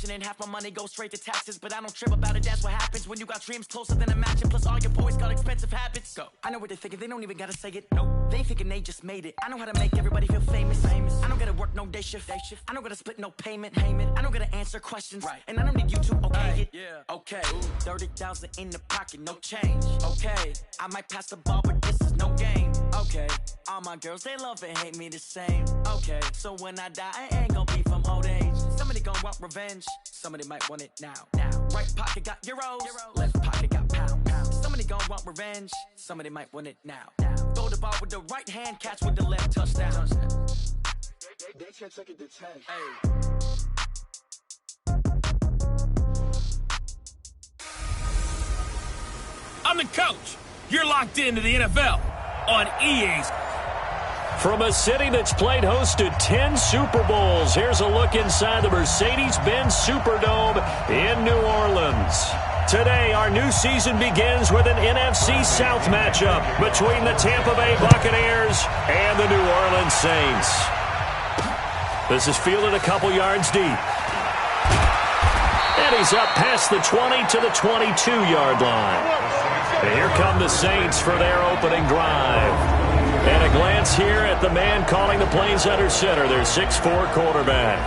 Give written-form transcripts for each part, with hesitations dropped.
passion and half my money goes straight to taxes. But I don't trip about it, that's what happens when you got dreams closer than a match. And plus all your boys got expensive habits. Go. I know what they're thinking, they don't even gotta say it. Nope. They ain't thinking they just made it. I know how to make everybody feel famous. I don't gotta work no day shift. I don't gotta split no payment. I don't gotta answer questions. Right. And I don't need you to okay it. Yeah. Okay. 30,000 in the pocket, no change. Okay. I might pass the ball, but this is no game. Okay. All my girls, they love and hate me the same. Okay. So when I die, I ain't gonna be from old age. Somebody gonna want revenge. Somebody might want it now. Right pocket got euros. Left pocket got pounds. Somebody gonna want revenge. Somebody might want it now. Throw the ball with the right hand, catch with the left, touchdown. They check it to 10. Hey. I'm the coach. You're locked into the NFL on EA's. From a city that's played host to 10 Super Bowls, here's a look inside the Mercedes-Benz Superdome in New Orleans. Today, our new season begins with an NFC South matchup between the Tampa Bay Buccaneers and the New Orleans Saints. This is fielded a couple yards deep. And he's up past the 20 to the 22-yard line. And here come the Saints for their opening drive. And a glance here at the man calling the plays under center, their 6'4" quarterback.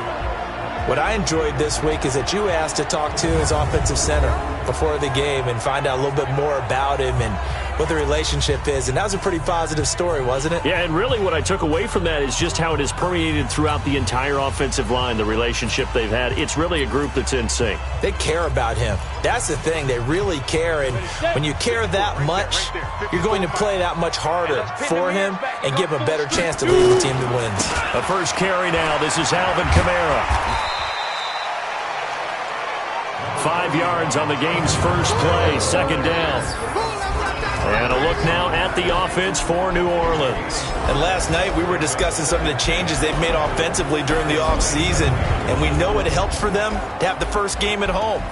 What I enjoyed this week is that you asked to talk to his offensive center before the game and find out a little bit more about him and what the relationship is. And that was a pretty positive story, wasn't it? Yeah, and really what I took away from that is just how it has permeated throughout the entire offensive line, the relationship they've had. It's really a group that's in sync. They care about him. That's the thing. They really care. And when you care that much, you're going to play that much harder for him and give him a better chance to lead the team to wins. A first carry now. This is Alvin Kamara. 5 yards on the game's first play, second down. And a look now at the offense for New Orleans. And last night we were discussing some of the changes they've made offensively during the offseason, and we know it helps for them to have the first game at home.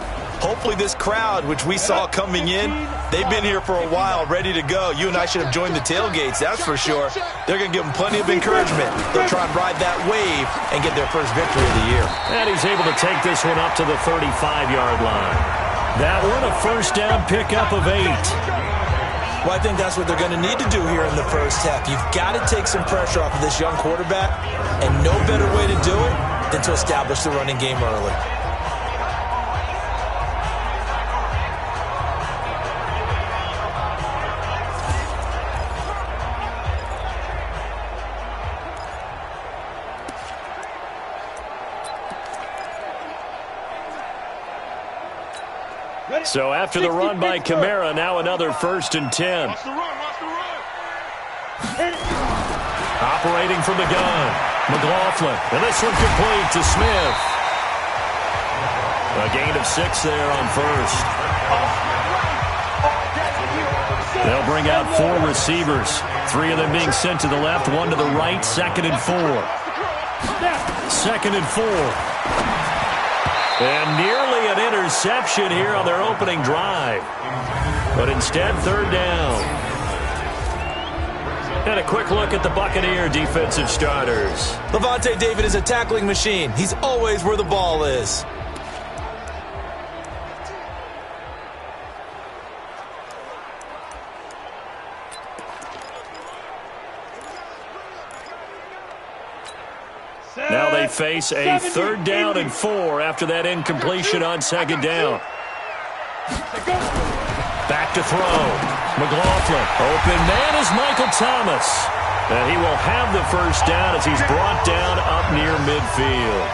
Hopefully this crowd, which we saw coming in, they've been here for a while, ready to go. You and I should have joined the tailgates, that's for sure. They're going to give them plenty of encouragement. They'll try and ride that wave and get their first victory of the year. And he's able to take this one up to the 35-yard line. That one a first down pickup of 8. Well, I think that's what they're going to need to do here in the first half. You've got to take some pressure off of this young quarterback, and no better way to do it than to establish the running game early. So after the run by Kamara, now another 1st and 10. Operating from the gun, McLaughlin. And this one complete to Smith. A gain of 6 there on first. They'll bring out 4 receivers. 3 of them being sent to the left, 1 to the right, 2nd and 4. 2nd and 4. And nearly an interception here on their opening drive. But instead, 3rd down. And a quick look at the Buccaneer defensive starters. Levante David is a tackling machine. He's always where the ball is. Now they face a 3rd down and 4 after that incompletion on 2nd down. Back to throw. McLaughlin. Open man is Michael Thomas. And he will have the first down as he's brought down up near midfield.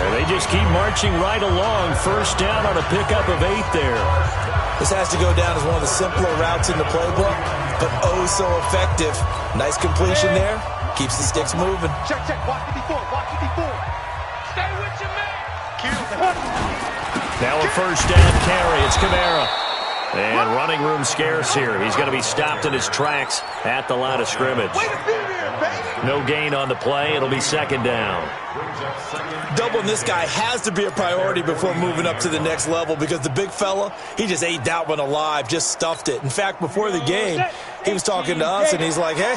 And they just keep marching right along. First down on a pickup of 8 there. This has to go down as one of the simpler routes in the playbook, but oh so effective. Nice completion there. Keeps the sticks moving. Check. Watch it before. Stay with your man. Now a first down carry. It's Kamara. And running room scarce here. He's going to be stopped in his tracks at the line of scrimmage. No gain on the play. It'll be 2nd down. Doubling this guy has to be a priority before moving up to the next level because the big fella, he just ate that one alive, just stuffed it. In fact, before the game, he was talking to us, and he's like, hey,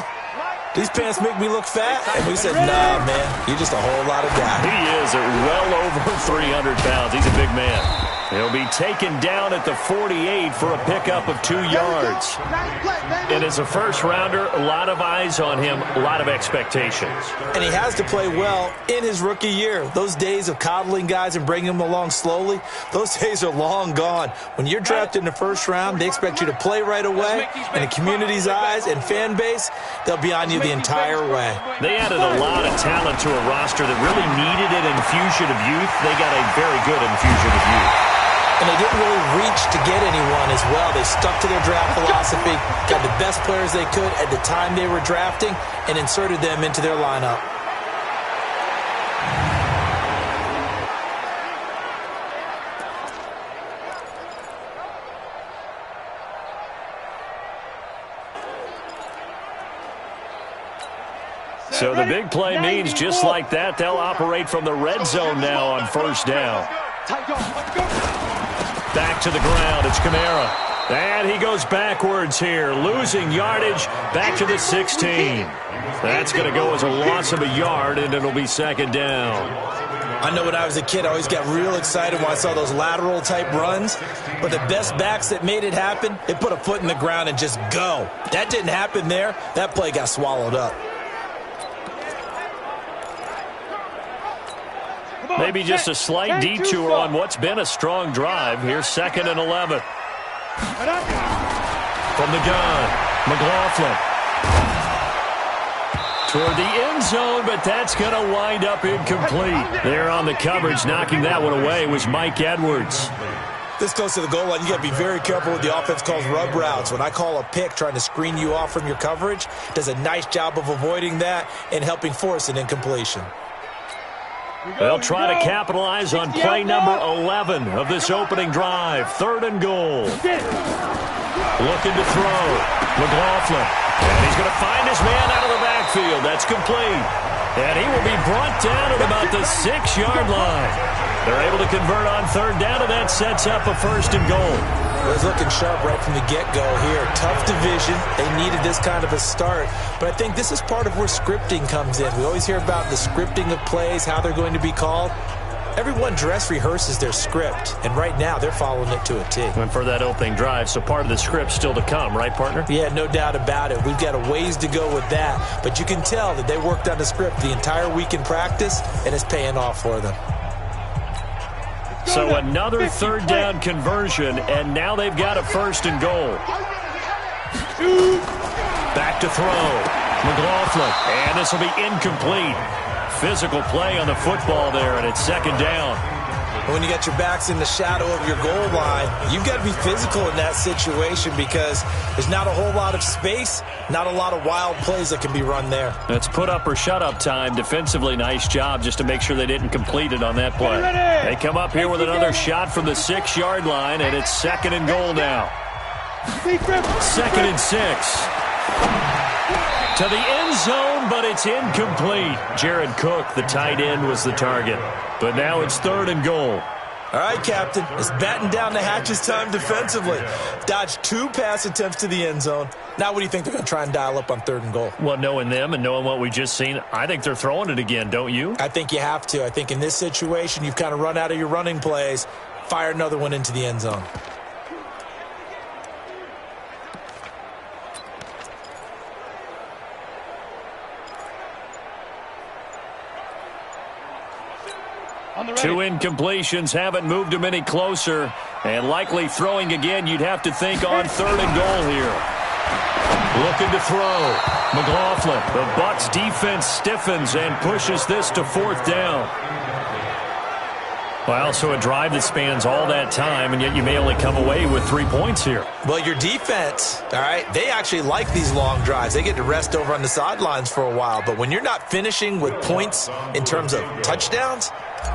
these pants make me look fat? And we said, nah, man, you're just a whole lot of guy. He is at well over 300 pounds. He's a big man. He'll be taken down at the 48 for a pickup of 2 yards. And as a first-rounder, a lot of eyes on him, a lot of expectations. And he has to play well in his rookie year. Those days of coddling guys and bringing them along slowly, those days are long gone. When you're drafted in the first round, they expect you to play right away. And the community's eyes and fan base, they'll be on you the entire way. They added a lot of talent to a roster that really needed an infusion of youth. They got a very good infusion of youth. And they didn't really reach to get anyone as well. They stuck to their draft philosophy, got the best players they could at the time they were drafting, and inserted them into their lineup. So the big play means just like that, they'll operate from the red zone now on first down. Back to the ground, it's Kamara. And he goes backwards here, losing yardage back to the 16. That's going to go as a loss of a yard, and it'll be second down. I know when I was a kid, I always got real excited when I saw those lateral-type runs. But the best backs that made it happen, they put a foot in the ground and just go. That didn't happen there. That play got swallowed up. Maybe just a slight detour on what's been a strong drive. Here's 2nd and 11. From the gun, McLaughlin. Toward the end zone, but that's going to wind up incomplete. There on the coverage, knocking that one away, was Mike Edwards. This close to the goal line, you got to be very careful with the offense calls rub routes. When I call a pick trying to screen you off from your coverage, does a nice job of avoiding that and helping force an incompletion. They'll try to capitalize on play number 11 of this opening drive. 3rd and goal. Looking to throw. McLaughlin. And he's going to find his man out of the backfield. That's complete. And he will be brought down at about the 6-yard line. They're able to convert on 3rd down, and that sets up a 1st and goal. It was looking sharp right from the get-go here. Tough division. They needed this kind of a start. But I think this is part of where scripting comes in. We always hear about the scripting of plays, how they're going to be called. Everyone dress rehearses their script, and right now they're following it to a T. And for that opening drive, so part of the script still to come, right, partner? Yeah, no doubt about it. We've got a ways to go with that. But you can tell that they worked on the script the entire week in practice, and it's paying off for them. So another 3rd down conversion, and now they've got a 1st and goal. Back to throw. McLaughlin, and this will be incomplete. Physical play on the football there, and it's 2nd down. When you got your backs in the shadow of your goal line, you've got to be physical in that situation because there's not a whole lot of space, not a lot of wild plays that can be run there. That's put up or shut up time. Defensively, nice job just to make sure they didn't complete it on that play. They come up here with another shot from the 6-yard line, and it's 2nd and goal now. 2nd and 6. To the end zone, but it's incomplete. Jared Cook, the tight end, was the target. But now it's 3rd and goal. All right, Captain. It's batten down the hatches time defensively. Dodged 2 pass attempts to the end zone. Now what do you think they're going to try and dial up on 3rd and goal? Well, knowing them and knowing what we just seen, I think they're throwing it again, don't you? I think you have to. I think in this situation, you've kind of run out of your running plays. Fire another one into the end zone. Two incompletions haven't moved him any closer. And likely throwing again, you'd have to think on 3rd and goal here. Looking to throw. McLaughlin. The Bucs defense stiffens and pushes this to 4th down. Well, so a drive that spans all that time, and yet you may only come away with 3 points here. Well, your defense, all right, they actually like these long drives. They get to rest over on the sidelines for a while. But when you're not finishing with points in terms of touchdowns,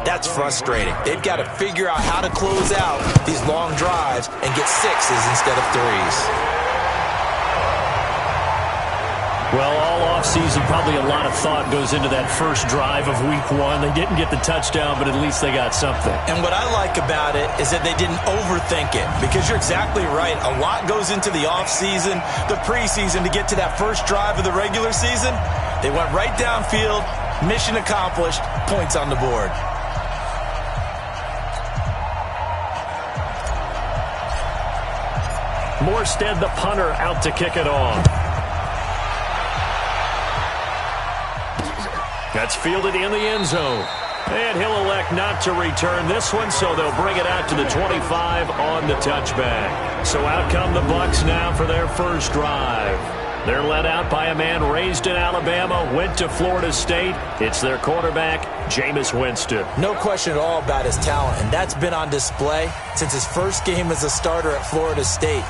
that's frustrating. They've got to figure out how to close out these long drives and get 6s instead of 3s. Well, all offseason, probably a lot of thought goes into that first drive of week 1. They didn't get the touchdown, but at least they got something. And what I like about it is that they didn't overthink it, because you're exactly right. A lot goes into the offseason, the preseason, to get to that first drive of the regular season. They went right downfield, mission accomplished, points on the board. Morstead, the punter, out to kick it off. That's fielded in the end zone. And he'll elect not to return this one, so they'll bring it out to the 25 on the touchback. So out come the Bucs now for their first drive. They're led out by a man raised in Alabama, went to Florida State. It's their quarterback, Jameis Winston. No question at all about his talent, and that's been on display since his first game as a starter at Florida State.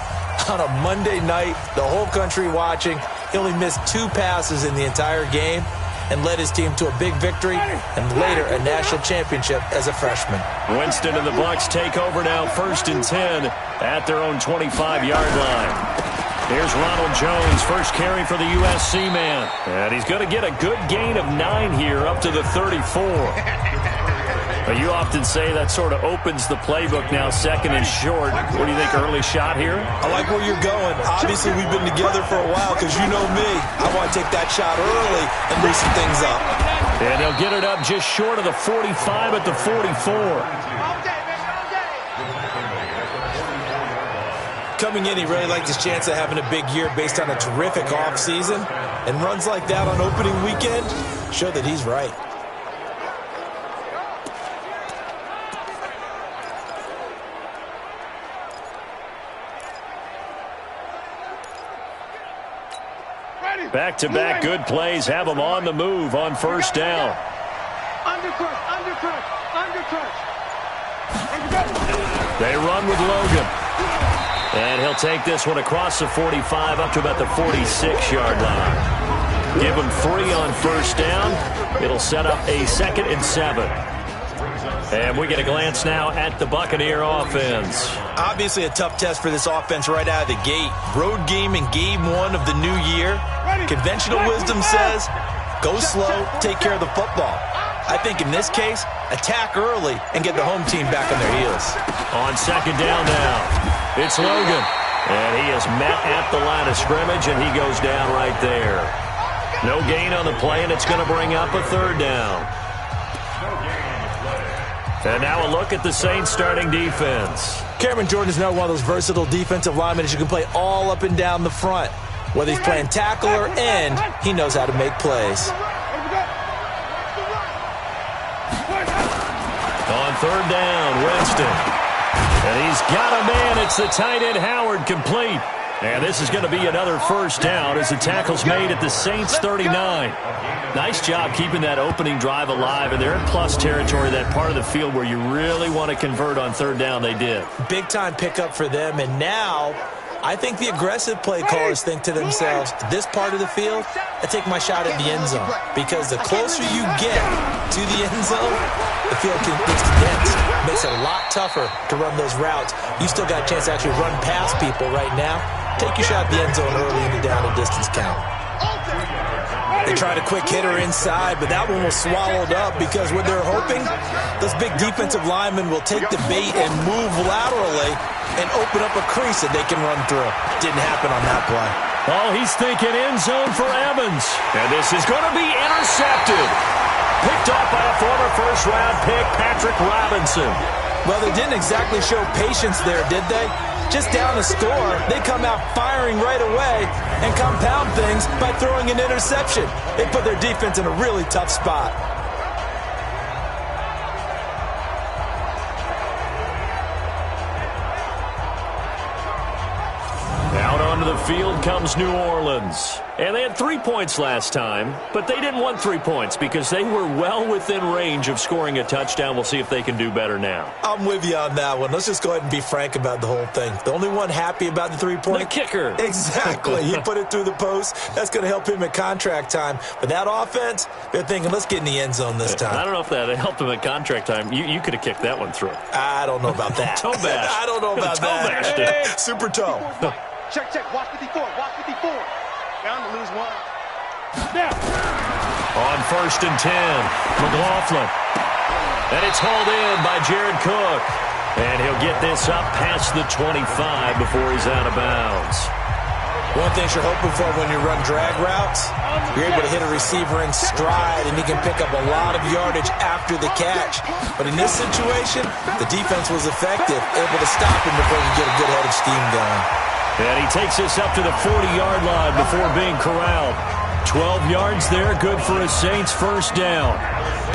On a Monday night, the whole country watching, he only missed 2 passes in the entire game and led his team to a big victory and later a national championship as a freshman. Winston and the Bucs take over now, 1st and 10 at their own 25-yard line. Here's Ronald Jones, first carry for the USC man. And he's going to get a good gain of 9 here, up to the 34. But you often say that sort of opens the playbook now, 2nd and short. What do you think, early shot here? I like where you're going. Obviously, we've been together for a while, because you know me. I want to take that shot early and loosen things up. And they'll get it up just short of the 45 at the 44. Coming in, he really liked his chance of having a big year based on a terrific offseason. And runs like that on opening weekend show that he's right. Back-to-back good plays have them on the move on first down. Undercrush. They run with Logan. And he'll take this one across the 45 up to about the 46-yard line. Give him 3 on first down. It'll set up a 2nd and 7. And we get a glance now at the Buccaneer offense. Obviously a tough test for this offense right out of the gate. Road game in game 1 of the new year. Conventional wisdom says, go slow, take care of the football. I think in this case, attack early and get the home team back on their heels. On 2nd down now, it's Logan. And he is met at the line of scrimmage, and he goes down right there. No gain on the play, and it's going to bring up a 3rd down. And now a look at the Saints starting defense. Cameron Jordan is now one of those versatile defensive linemen that you can play all up and down the front. Whether he's playing tackle or end, he knows how to make plays. On 3rd down, Winston. And he's got a man. It's the tight end, Howard, complete. And this is going to be another first down as the tackle's made at the Saints 39. Nice job keeping that opening drive alive, and they're in plus territory, that part of the field where you really want to convert on 3rd down. They did. Big-time pickup for them, and now I think the aggressive play callers think to themselves, this part of the field, I take my shot at the end zone, because the closer you get to the end zone, the field gets condensed. Makes it a lot tougher to run those routes. You still got a chance to actually run past people right now. Take your shot at the end zone early in the down and distance count. They tried a quick hitter inside, but that one was swallowed up because what they're hoping, those big defensive linemen will take the bait and move laterally and open up a crease that they can run through. Didn't happen on that play. Oh, he's thinking end zone for Evans. And this is going to be intercepted. Picked off by a former first-round pick, Patrick Robinson. Well, they didn't exactly show patience there, did they? Just down a score, they come out firing right away and compound things by throwing an interception. They put their defense in a really tough spot. Out onto the field comes New Orleans. And they had 3 points last time, but they didn't want 3 points because they were well within range of scoring a touchdown. We'll see if they can do better now. I'm with you on that one. Let's just go ahead and be frank about the whole thing. The only one happy about the 3-point? The kicker. Exactly. He put it through the post. That's going to help him at contract time. But that offense, they're thinking, let's get in the end zone this time. I don't know if that helped him at contract time. You could have kicked that one through. I don't know about that. Toe bash. I don't know about that. Hey. Super toe. Check. Watch 54. Bound to lose 1. On 1st and 10, McLaughlin. And it's hauled in by Jared Cook. And he'll get this up past the 25 before he's out of bounds. One thing you're hoping for when you run drag routes, you're able to hit a receiver in stride, and he can pick up a lot of yardage after the catch. But in this situation, the defense was effective, able to stop him before he could get a good headed scheme going. And he takes us up to the 40-yard line before being corralled. 12 yards there, good for a Saints first down.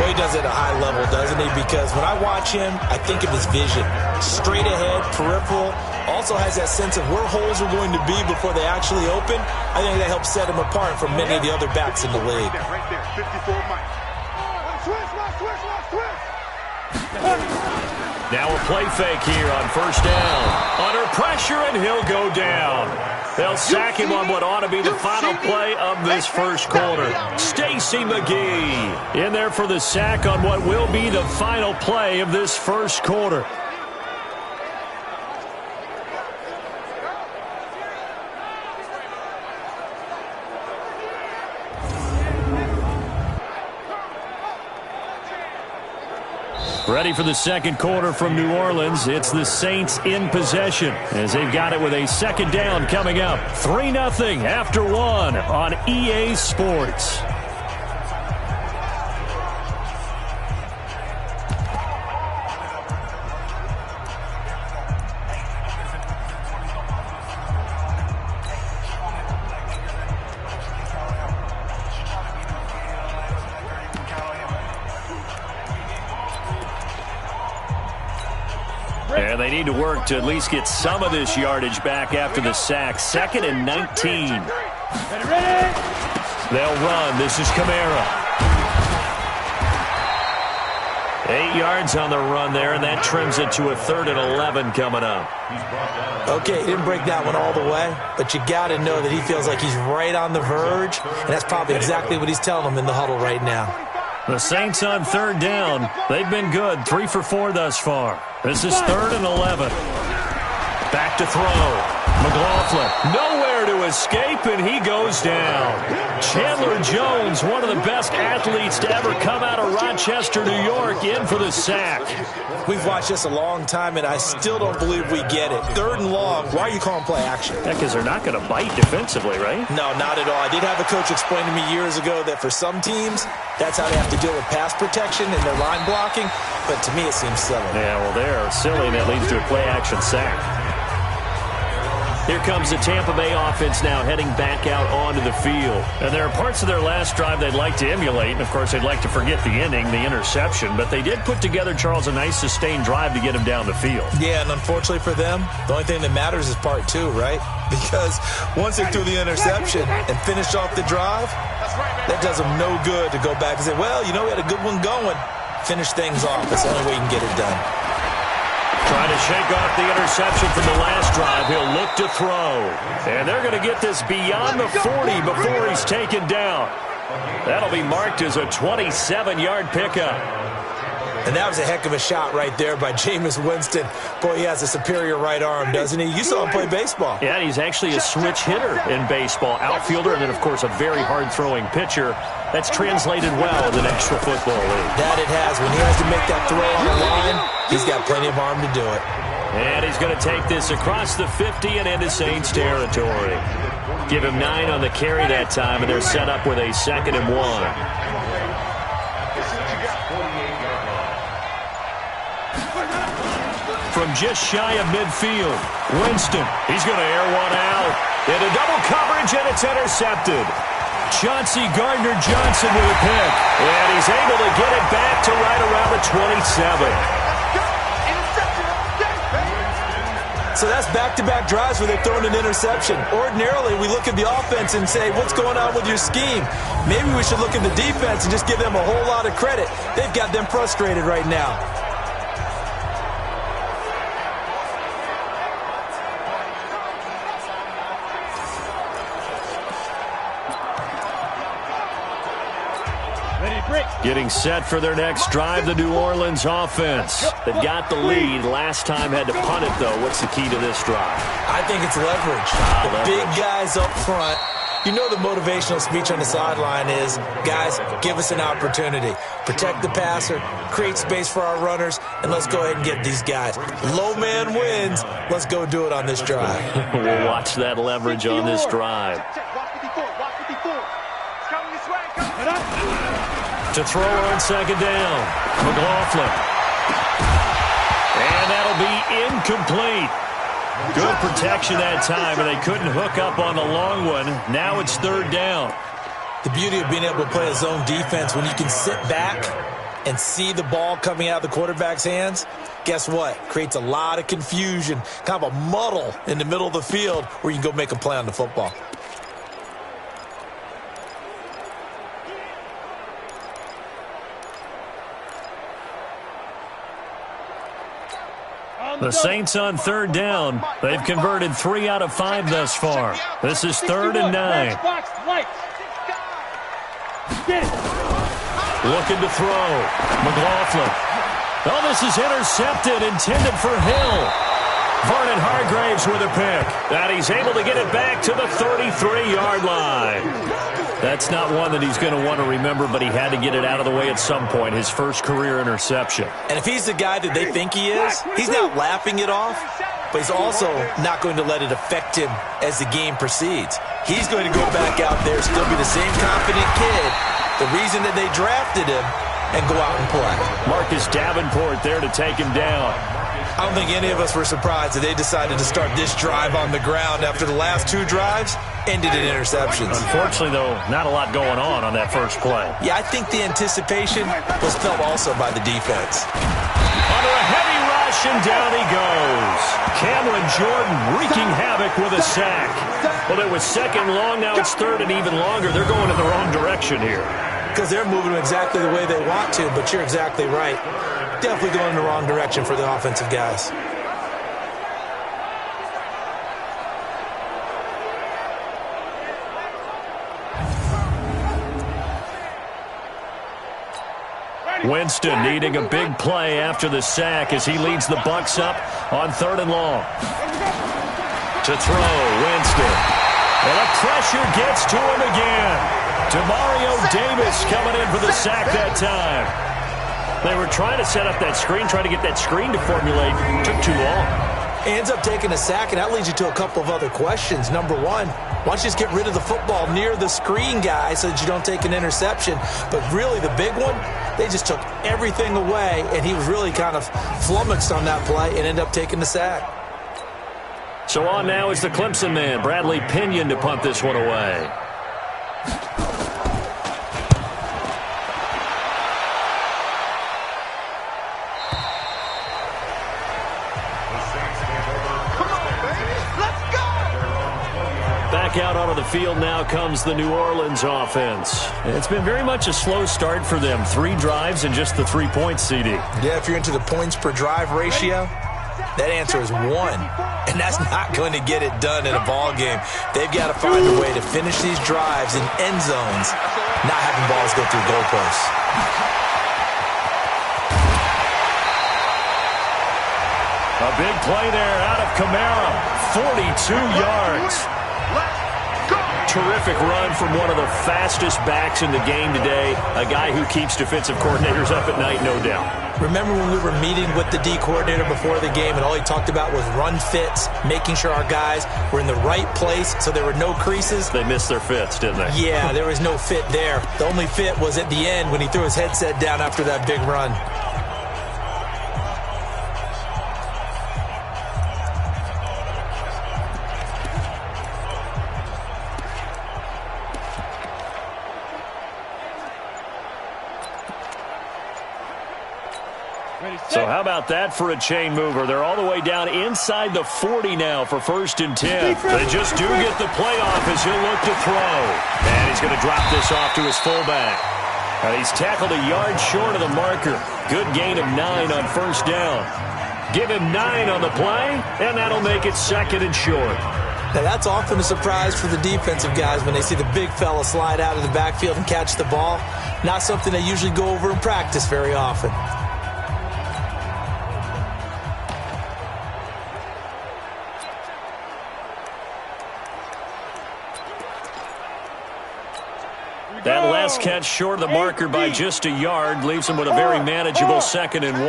Boy, he does it at a high level, doesn't he? Because when I watch him, I think of his vision. Straight ahead, peripheral. Also has that sense of where holes are going to be before they actually open. I think that helps set him apart from many of the other backs in the league. Right there, 54 Mike. Now a play fake here on first down. Under pressure, and he'll go down. They'll sack him on what ought to be the final play of this first quarter. Stacy McGee in there for the sack on what will be the final play of this first quarter. Ready for the second quarter from New Orleans. It's the Saints in possession as they've got it with a second down coming up. 3-0 after 1 on EA Sports. And they need to work to at least get some of this yardage back after the sack. 2nd and 19. They'll run. This is Kamara. 8 yards on the run there, and that trims it to a 3rd and 11 coming up. Okay, he didn't break that one all the way, but you got to know that he feels like he's right on the verge, and that's probably exactly what he's telling them in the huddle right now. The Saints on 3rd down. They've been good. 3 for 4 thus far. This is 3rd and 11. Back to throw. McLaughlin nowhere to escape, and he goes down. Chandler Jones, one of the best athletes to ever come out of Rochester, New York, in for the sack. We've watched this a long time, and I still don't believe we get it. 3rd and long, why are you calling play action? Yeah, because they're not going to bite defensively, right? No, not at all. I did have a coach explain to me years ago that for some teams, that's how they have to deal with pass protection and their line blocking, but to me it seems silly. Yeah, well, they're silly, and that leads to a play-action sack. Here comes the Tampa Bay offense now heading back out onto the field. And there are parts of their last drive they'd like to emulate. And, of course, they'd like to forget the inning, the interception. But they did put together, Charles, a nice sustained drive to get him down the field. Yeah, and unfortunately for them, the only thing that matters is part 2, right? Because once they threw the interception and finished off the drive, that does them no good to go back and say, well, you know, we had a good one going. Finish things off. That's the only way you can get it done. Trying to shake off the interception from the last drive. He'll look to throw. And they're going to get this beyond the 40 before he's taken down. That'll be marked as a 27-yard pickup. And that was a heck of a shot right there by Jameis Winston. Boy, he has a superior right arm, doesn't he? You saw him play baseball. Yeah, he's actually a switch hitter in baseball. Outfielder, and then, of course, a very hard-throwing pitcher. That's translated well in the National Football League. That it has. When he has to make that throw on the line, he's got plenty of arm to do it. And he's going to take this across the 50 and into Saints territory. Give him 9 on the carry that time, and they're set up with a 2nd and 1. From just shy of midfield, Winston, he's going to air one out. Into double coverage, and it's intercepted. Chauncey Gardner-Johnson with a pick. And he's able to get it back to right around the 27. So that's back-to-back drives where they're throwing an interception. Ordinarily, we look at the offense and say, what's going on with your scheme? Maybe we should look at the defense and just give them a whole lot of credit. They've got them frustrated right now. Getting set for their next drive, the New Orleans offense. They got the lead. Last time had to punt it, though. What's the key to this drive? I think it's leverage. The big guys up front You know the motivational speech on the sideline is, guys, give us an opportunity. Protect the passer, create space for our runners, and let's go ahead and get these guys. Low man wins. Let's go do it on this drive. We'll watch that leverage on this drive. To throw on second down, McLaughlin. And that'll be incomplete. Good protection that time, and they couldn't hook up on the long one. Now it's third down. The beauty of being able to play a zone defense, when you can sit back and see the ball coming out of the quarterback's hands, guess what? Creates a lot of confusion, kind of a muddle in the middle of the field where you can go make a play on the football. The Saints on third down. They've converted 3 out of 5 thus far. This is 3rd and 9. Looking to throw. McLaughlin. Oh, this is intercepted, intended for Hill. Vernon Hargraves with a pick. And he's able to get it back to the 33-yard line. That's not one that he's going to want to remember, but he had to get it out of the way at some point, his first career interception. And if he's the guy that they think he is, he's not laughing it off, but he's also not going to let it affect him as the game proceeds. He's going to go back out there, still be the same confident kid, the reason that they drafted him, and go out and play. Marcus Davenport there to take him down. I don't think any of us were surprised that they decided to start this drive on the ground after the last 2 drives ended in interceptions. Unfortunately, though, not a lot going on that first play. Yeah, I think the anticipation was felt also by the defense. Under a heavy rush, and down he goes. Cameron Jordan wreaking havoc with a sack. Well, it was second long, now it's third and even longer. They're going in the wrong direction here. Because they're moving exactly the way they want to, but you're exactly right. Definitely going in the wrong direction for the offensive guys. Winston needing a big play after the sack as he leads the Bucs up on 3rd and long. To throw, Winston. And the pressure gets to him again. Demario Davis coming in for the sack that time. They were trying to set up that screen, trying to get that screen to formulate. Took too long. He ends up taking a sack, and that leads you to a couple of other questions. Number one, why don't you just get rid of the football near the screen guy so that you don't take an interception? But really, the big one, they just took everything away, and he was really kind of flummoxed on that play and ended up taking the sack. So on now is the Clemson man, Bradley Pinion, to punt this one away. Back out onto the field now comes the New Orleans offense. It's been very much a slow start for them. 3 drives and just the 3-point CD. Yeah, if you're into the points per drive ratio, that answer is 1. And that's not going to get it done in a ball game. They've got to find a way to finish these drives in end zones, not having balls go through goalposts. A big play there out of Kamara. 42 yards. Terrific run from one of the fastest backs in the game today. A guy who keeps defensive coordinators up at night, no doubt. Remember when we were meeting with the D coordinator before the game and all he talked about was run fits, making sure our guys were in the right place so there were no creases? They missed their fits, didn't they? Yeah, there was no fit there. The only fit was at the end when he threw his headset down after that big run. So how about that for a chain mover? They're all the way down inside the 40 now for 1st and 10. They just do get the playoff as he'll look to throw. And he's going to drop this off to his fullback. And he's tackled a yard short of the marker. Good gain of 9 on 1st down. Give him 9 on the play, and that'll make it 2nd and short. Now that's often a surprise for the defensive guys when they see the big fella slide out of the backfield and catch the ball. Not something they usually go over in practice very often. That last catch short of the marker by just a yard leaves him with a very manageable 2nd and 1.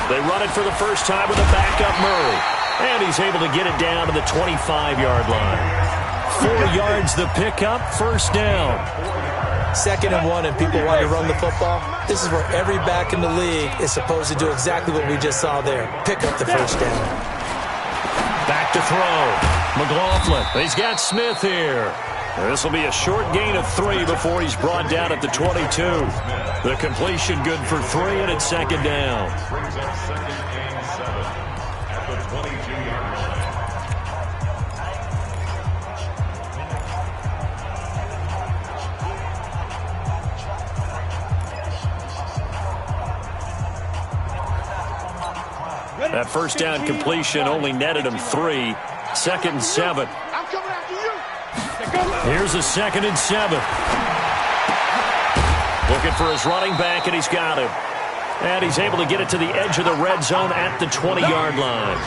They run it for the first time with a backup Murray. And he's able to get it down to the 25-yard line. 4 yards the pickup, first down. 2nd and 1 and people want to run the football. This is where every back in the league is supposed to do exactly what we just saw there. Pick up the first down. Back to throw. McLaughlin. He's got Smith here. This will be a short gain of 3 before he's brought down at the 22. The completion good for 3, and it's 2nd down. That first down completion only netted him 3. 2nd and 7. I'm coming after you. Here's a 2nd and 7. Looking for his running back, and he's got him. And he's able to get it to the edge of the red zone at the 20-yard line.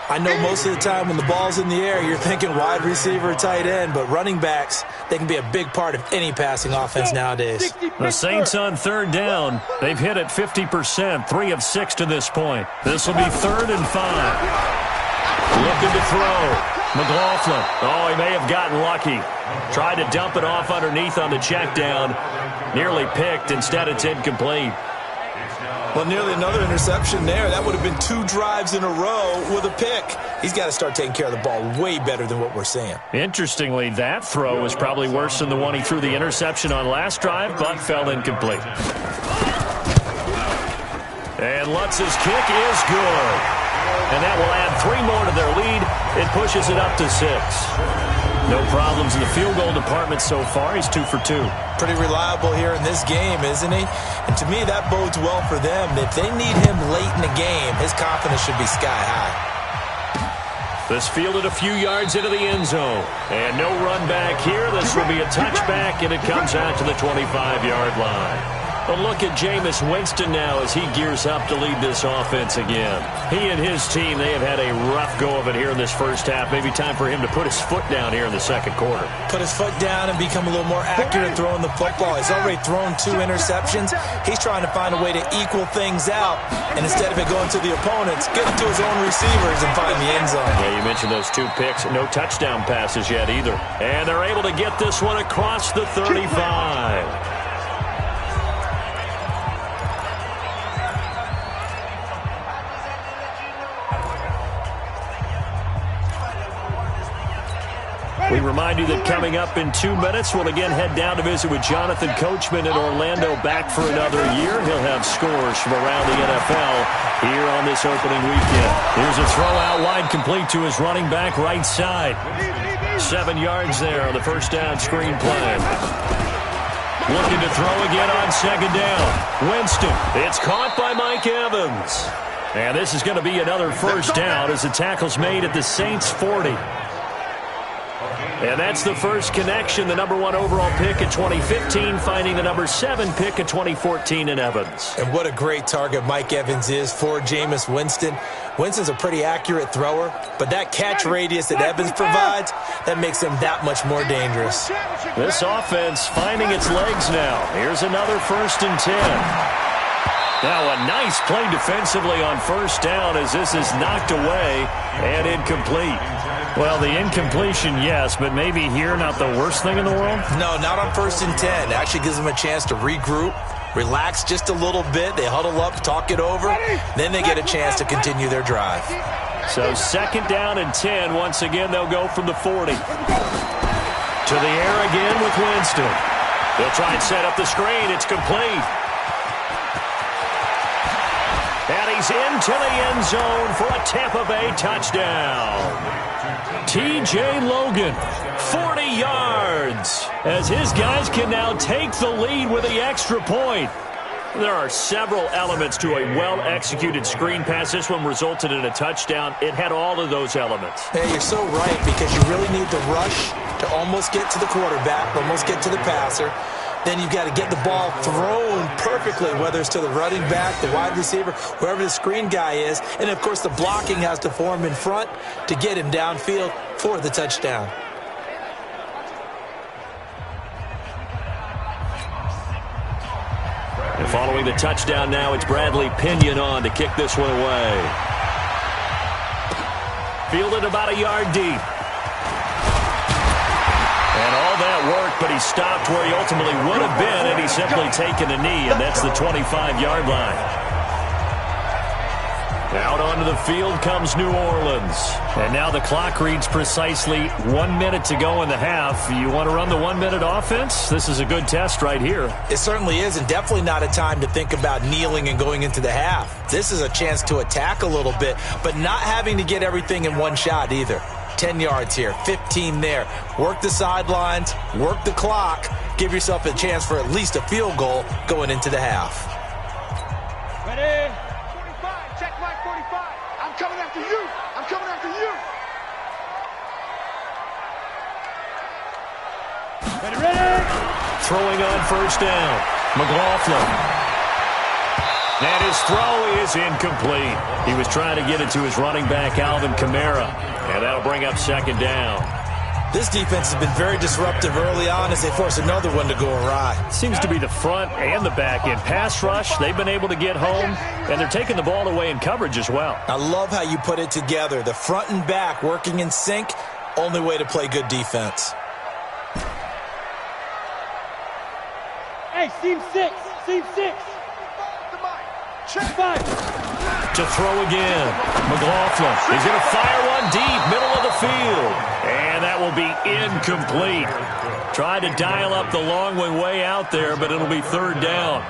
I know most of the time when the ball's in the air, you're thinking wide receiver or tight end, but running backs, they can be a big part of any passing offense nowadays. The Saints on 3rd down. They've hit it 50%, 3 of 6 to this point. This will be 3rd and 5. Looking to throw. McLaughlin. Oh, he may have gotten lucky. Tried to dump it off underneath on the check down. Nearly picked. Instead, it's incomplete. Well, nearly another interception there. That would have been 2 drives in a row with a pick. He's got to start taking care of the ball way better than what we're seeing. Interestingly, that throw was probably worse than the one he threw the interception on last drive, but fell incomplete. And Lutz's kick is good. And that will add 3 more to their lead. It pushes it up to 6. No problems in the field goal department so far. He's 2 for 2. Pretty reliable here in this game, isn't he? And to me, that bodes well for them. If they need him late in the game, his confidence should be sky high. This fielded a few yards into the end zone. And no run back here. This will be a touchback, and it comes out to the 25-yard line. A look at Jameis Winston now as he gears up to lead this offense again. He and his team, they have had a rough go of it here in this first half. Maybe time for him to put his foot down here in the second quarter. Put his foot down and become a little more accurate at throwing the football. He's already thrown 2 interceptions. He's trying to find a way to equal things out. And instead of it going to the opponents, get it to his own receivers and find the end zone. Yeah, you mentioned those 2 picks. No touchdown passes yet either. And they're able to get this one across the 35. We remind you that coming up in 2 minutes, we'll again head down to visit with Jonathan Coachman in Orlando, back for another year. He'll have scores from around the NFL here on this opening weekend. Here's a throw out wide, complete to his running back right side. 7 yards there on the first down screen play. Looking to throw again on 2nd down. Winston. It's caught by Mike Evans. And this is going to be another first down as the tackle's made at the Saints' 40. And that's the first connection, the number 1 overall pick in 2015, finding the number 7 pick in 2014 in Evans. And what a great target Mike Evans is for Jameis Winston. Winston's a pretty accurate thrower, but that catch radius that Evans provides, that makes him that much more dangerous. This offense finding its legs now. Here's another 1st and 10. Now a nice play defensively on first down as this is knocked away and incomplete. Well, the incompletion, yes, but maybe here not the worst thing in the world? No, not on 1st and 10. It actually gives them a chance to regroup, relax just a little bit. They huddle up, talk it over. Then they get a chance to continue their drive. So 2nd down and 10. Once again, they'll go from the 40. To the air again with Winston. They'll try and set up the screen. It's complete. And he's into the end zone for a Tampa Bay touchdown. T.J. Logan, 40 yards, as his guys can now take the lead with the extra point. There are several elements to a well-executed screen pass. This one resulted in a touchdown. It had all of those elements. Hey, you're so right, because you really need the rush to almost get to the quarterback, almost get to the passer. Then you've got to get the ball thrown perfectly, whether it's to the running back, the wide receiver, wherever the screen guy is. And, of course, the blocking has to form in front to get him downfield for the touchdown. Following the touchdown now, it's Bradley Pinion on to kick this one away. Fielded about a yard deep. And all that work, but he stopped where he ultimately would have been, and he's simply taken a knee, and that's the 25-yard line. Out onto the field comes New Orleans. And now the clock reads precisely 1 minute to go in the half. You want to run the 1 minute offense? This is a good test right here. It certainly is, and definitely not a time to think about kneeling and going into the half. This is a chance to attack a little bit, but not having to get everything in one shot either. 10 yards here, 15 there. Work the sidelines, work the clock, give yourself a chance for at least a field goal going into the half. Ready? 45, check my 45. I'm coming after you. I'm coming after you. Ready? Throwing on first down. McLaughlin. And his throw is incomplete. He was trying to get it to his running back, Alvin Kamara. And that'll bring up second down. This defense has been very disruptive early on as they force another one to go awry. Seems to be the front and the back end. Pass rush, they've been able to get home, and they're taking the ball away in coverage as well. I love how you put it together. The front and back working in sync, only way to play good defense. Hey, seam 6. Seam 6. Check 5. To throw again. McLaughlin. He's going to fire one deep, middle of the field. And that will be incomplete. Tried to dial up the long one way out there, but it'll be third down.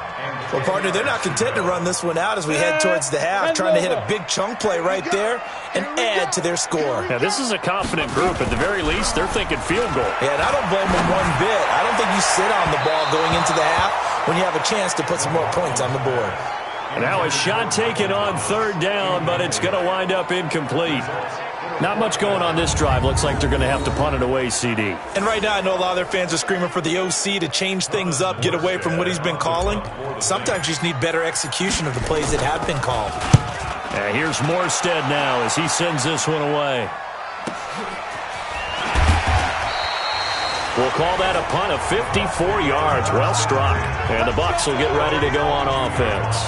Well, partner, they're not content to run this one out as we head towards the half, trying to hit a big chunk play right there and add to their score. Now, this is a confident group. At the very least, they're thinking field goal. Yeah, and I don't blame them one bit. I don't think you sit on the ball going into the half when you have a chance to put some more points on the board. And now a shot taken on third down, but it's going to wind up incomplete. Not much going on this drive. Looks like they're going to have to punt it away, CD. And right now I know a lot of their fans are screaming for the OC to change things up, get away from what he's been calling. Sometimes you just need better execution of the plays that have been called. And here's Morstead now as he sends this one away. We'll call that a punt of 54 yards. Well struck. And the Bucs will get ready to go on offense.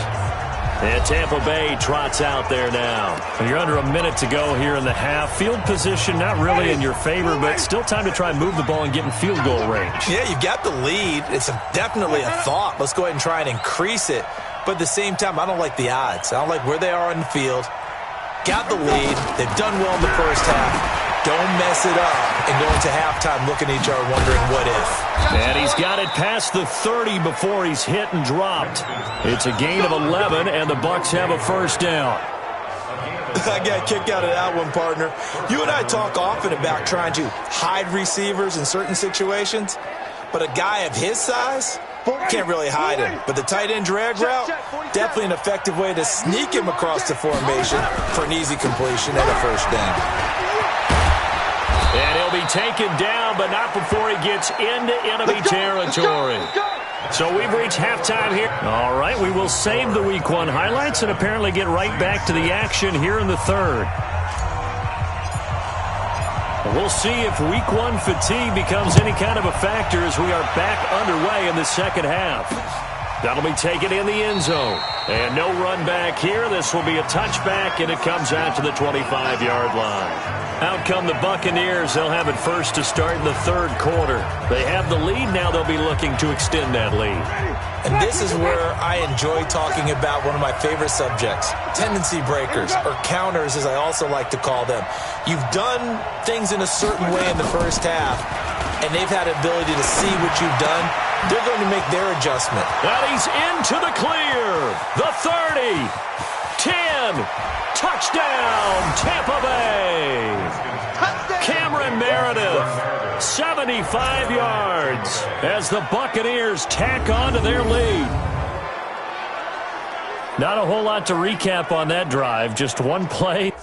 And Tampa Bay trots out there now. You're under a minute to go here in the half. Field position not really in your favor, but still time to try and move the ball and get in field goal range. Yeah, you got the lead. It's definitely a thought. Let's go ahead and try and increase it. But at the same time, I don't like the odds. I don't like where they are on the field. Got the lead. They've done well in the first half. Don't mess it up and go into halftime looking at each other wondering what if. And he's got it past the 30 before he's hit and dropped. It's a gain of 11, and the Bucs have a first down. I got kicked out of that one, partner. You and I talk often about trying to hide receivers in certain situations, but a guy of his size can't really hide him. But the tight end drag route, definitely an effective way to sneak him across the formation for an easy completion and a first down. And he'll be taken down, but not before he gets into enemy territory. So we've reached halftime here. All right, we will save the Week 1 highlights and apparently get right back to the action here in the third. We'll see if Week 1 fatigue becomes any kind of a factor as we are back underway in the second half. That'll be taken in the end zone. And no run back here. This will be a touchback, and it comes out to the 25-yard line. Out come the Buccaneers. They'll have it first to start in the third quarter. They have the lead. Now they'll be looking to extend that lead. And this is where I enjoy talking about one of my favorite subjects, tendency breakers, or counters as I also like to call them. You've done things in a certain way in the first half, and they've had the ability to see what you've done. They're going to make their adjustment. And he's into the clear. The 30. 10. Touchdown, Tampa Bay. Cameron Meredith, 75 yards as the Buccaneers tack on to their lead. Not a whole lot to recap on that drive, just one play.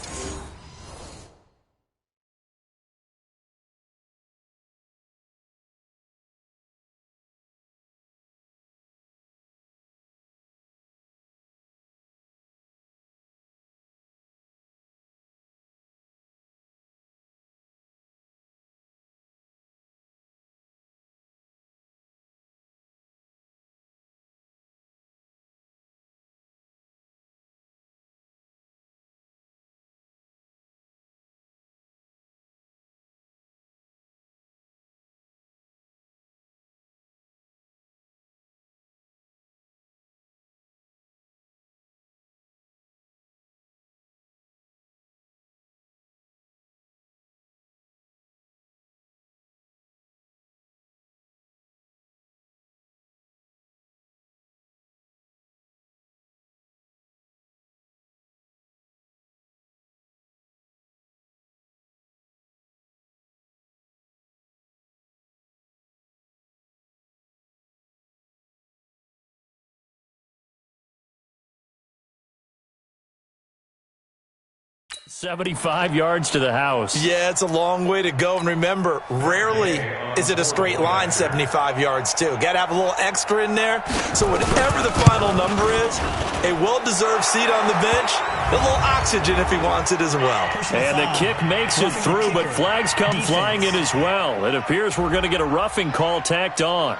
75 yards to the house. Yeah, it's a long way to go. And remember, rarely is it a straight line 75 yards, too. Got to have a little extra in there. So whatever the final number is, a well-deserved seat on the bench, a little oxygen if he wants it as well. And the kick makes it through, but flags come flying in as well. It appears we're going to get a roughing call tacked on.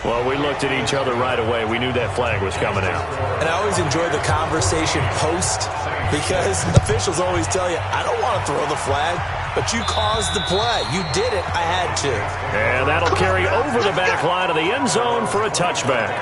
Well, we looked at each other right away. We knew that flag was coming out. And I always enjoy the conversation post because officials always tell you, I don't want to throw the flag, but you caused the play. You did it. I had to. And that'll carry over the back line of the end zone for a touchback.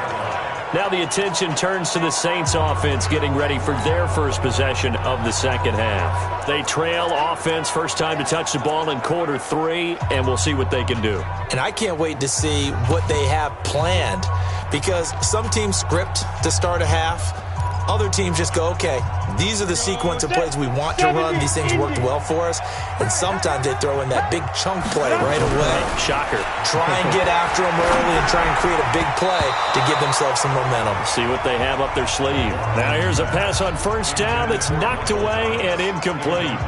Now the attention turns to the Saints offense getting ready for their first possession of the second half. They trail offense, first time to touch the ball in quarter 3, and we'll see what they can do. And I can't wait to see what they have planned because some teams script to start a half. Other teams just go, okay, these are the sequence of plays we want to run. These things worked well for us. And sometimes they throw in that big chunk play right away. Shocker. Try and get after them early and try and create a big play to give themselves some momentum. See what they have up their sleeve. Now here's a pass on first down that's knocked away and incomplete.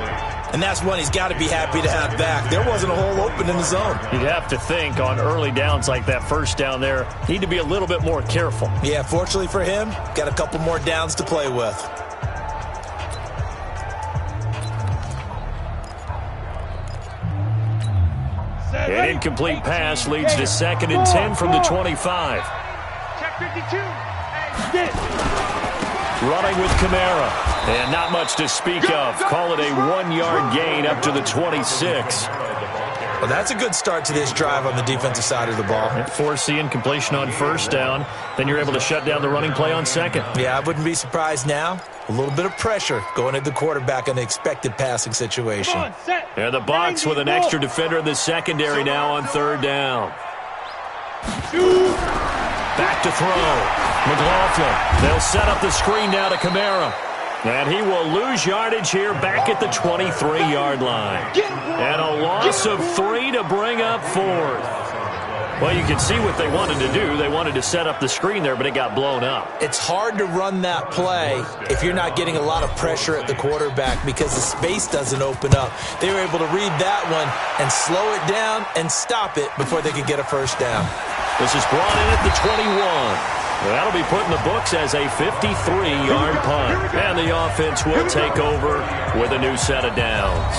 And that's one he's got to be happy to have back. There wasn't a hole open in the zone. You'd have to think on early downs like that first down there, need to be a little bit more careful. Yeah, fortunately for him, got a couple more downs to play with. An incomplete pass leads to 2nd and 10 from the 25. Check 52. Running with Kamara. And not much to speak of. Call it a 1-yard gain up to the 26. Well, that's a good start to this drive on the defensive side of the ball. Force the incompletion on first down. Then you're able to shut down the running play on second. Yeah, I wouldn't be surprised now. A little bit of pressure going at the quarterback in the expected passing situation. And the Bucs with an extra defender in the secondary now on third down. Back to throw. McLaughlin. They'll set up the screen now to Kamara. And he will lose yardage here back at the 23-yard line. And a loss of 3 to bring up 4th. Well, you can see what they wanted to do. They wanted to set up the screen there, but it got blown up. It's hard to run that play if you're not getting a lot of pressure at the quarterback because the space doesn't open up. They were able to read that one and slow it down and stop it before they could get a first down. This is brought in at the 21. That'll be put in the books as a 53-yard punt. And the offense will take over with a new set of downs.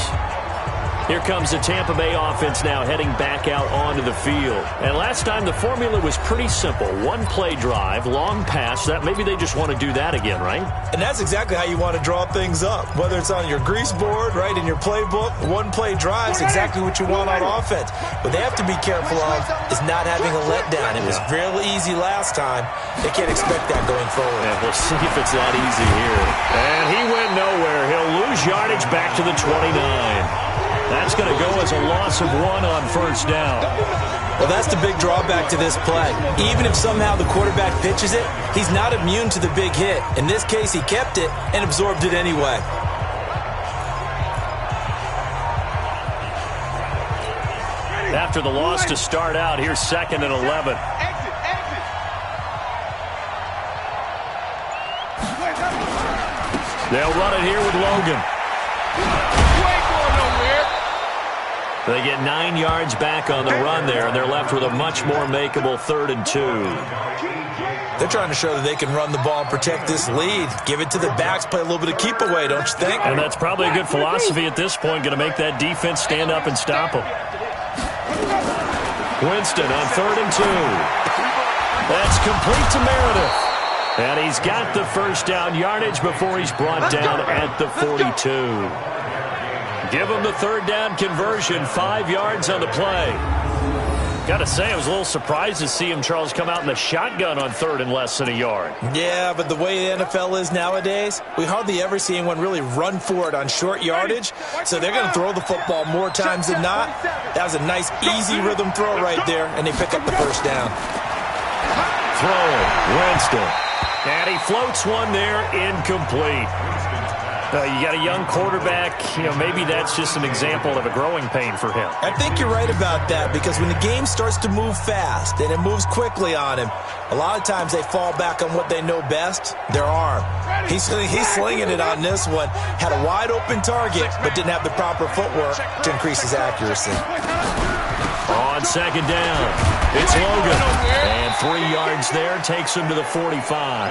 Here comes the Tampa Bay offense now heading back out onto the field. And last time the formula was pretty simple. 1-play drive, long pass. That maybe they just want to do that again, right? And that's exactly how you want to draw things up. Whether it's on your grease board, right, in your playbook, 1-play drive is exactly what you want on offense. What they have to be careful of is not having a letdown. It was real easy last time. They can't expect that going forward. And we'll see if it's that easy here. And he went nowhere. He'll lose yardage back to the 29. That's going to go as a loss of 1 on first down. Well, that's the big drawback to this play. Even if somehow the quarterback pitches it, he's not immune to the big hit. In this case, he kept it and absorbed it anyway. After the loss to start out, here's 2nd and 11. They'll run it here with Logan. They get 9 yards back on the run there, and they're left with a much more makeable 3rd and 2. They're trying to show that they can run the ball and protect this lead. Give it to the backs, play a little bit of keep away, don't you think? And that's probably a good philosophy at this point, going to make that defense stand up and stop them. Winston on 3rd and 2. That's complete to Meredith. And he's got the first down yardage before he's brought down at the 42. Give him the 3rd down conversion, 5 yards on the play. Got to say, I was a little surprised to see him, Charles, come out in the shotgun on 3rd and less than a yard. Yeah, but the way the NFL is nowadays, we hardly ever see anyone really run for it on short yardage. So they're going to throw the football more times than not. That was a nice, easy rhythm throw right there, and they pick up the first down. Throwing, Winston. And he floats one there, incomplete. You got a young quarterback. Maybe that's just an example of a growing pain for him. I think you're right about that, because when the game starts to move fast and it moves quickly on him, a lot of times they fall back on what they know best, their arm. He's slinging it on this one. Had a wide-open target, but didn't have the proper footwork to increase his accuracy. On second down, it's Logan. And 3 yards there takes him to the 45.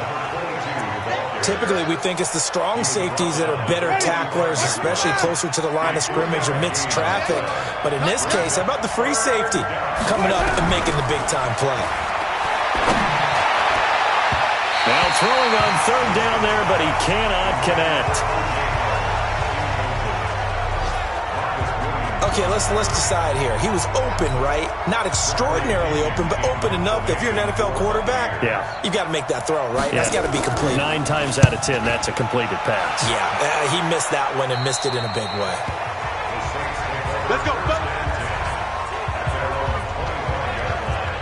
Typically, we think it's the strong safeties that are better tacklers, especially closer to the line of scrimmage amidst traffic. But in this case, how about the free safety coming up and making the big-time play? Now throwing on third down there, but he cannot connect. Okay, let's decide here. He was open, right? Not extraordinarily open, but open enough that if you're an NFL quarterback, you got to make that throw, right? Yeah. That's got to be complete. 9 times out of 10, that's a completed pass. Yeah, he missed that one and missed it in a big way. Let's go, fellas.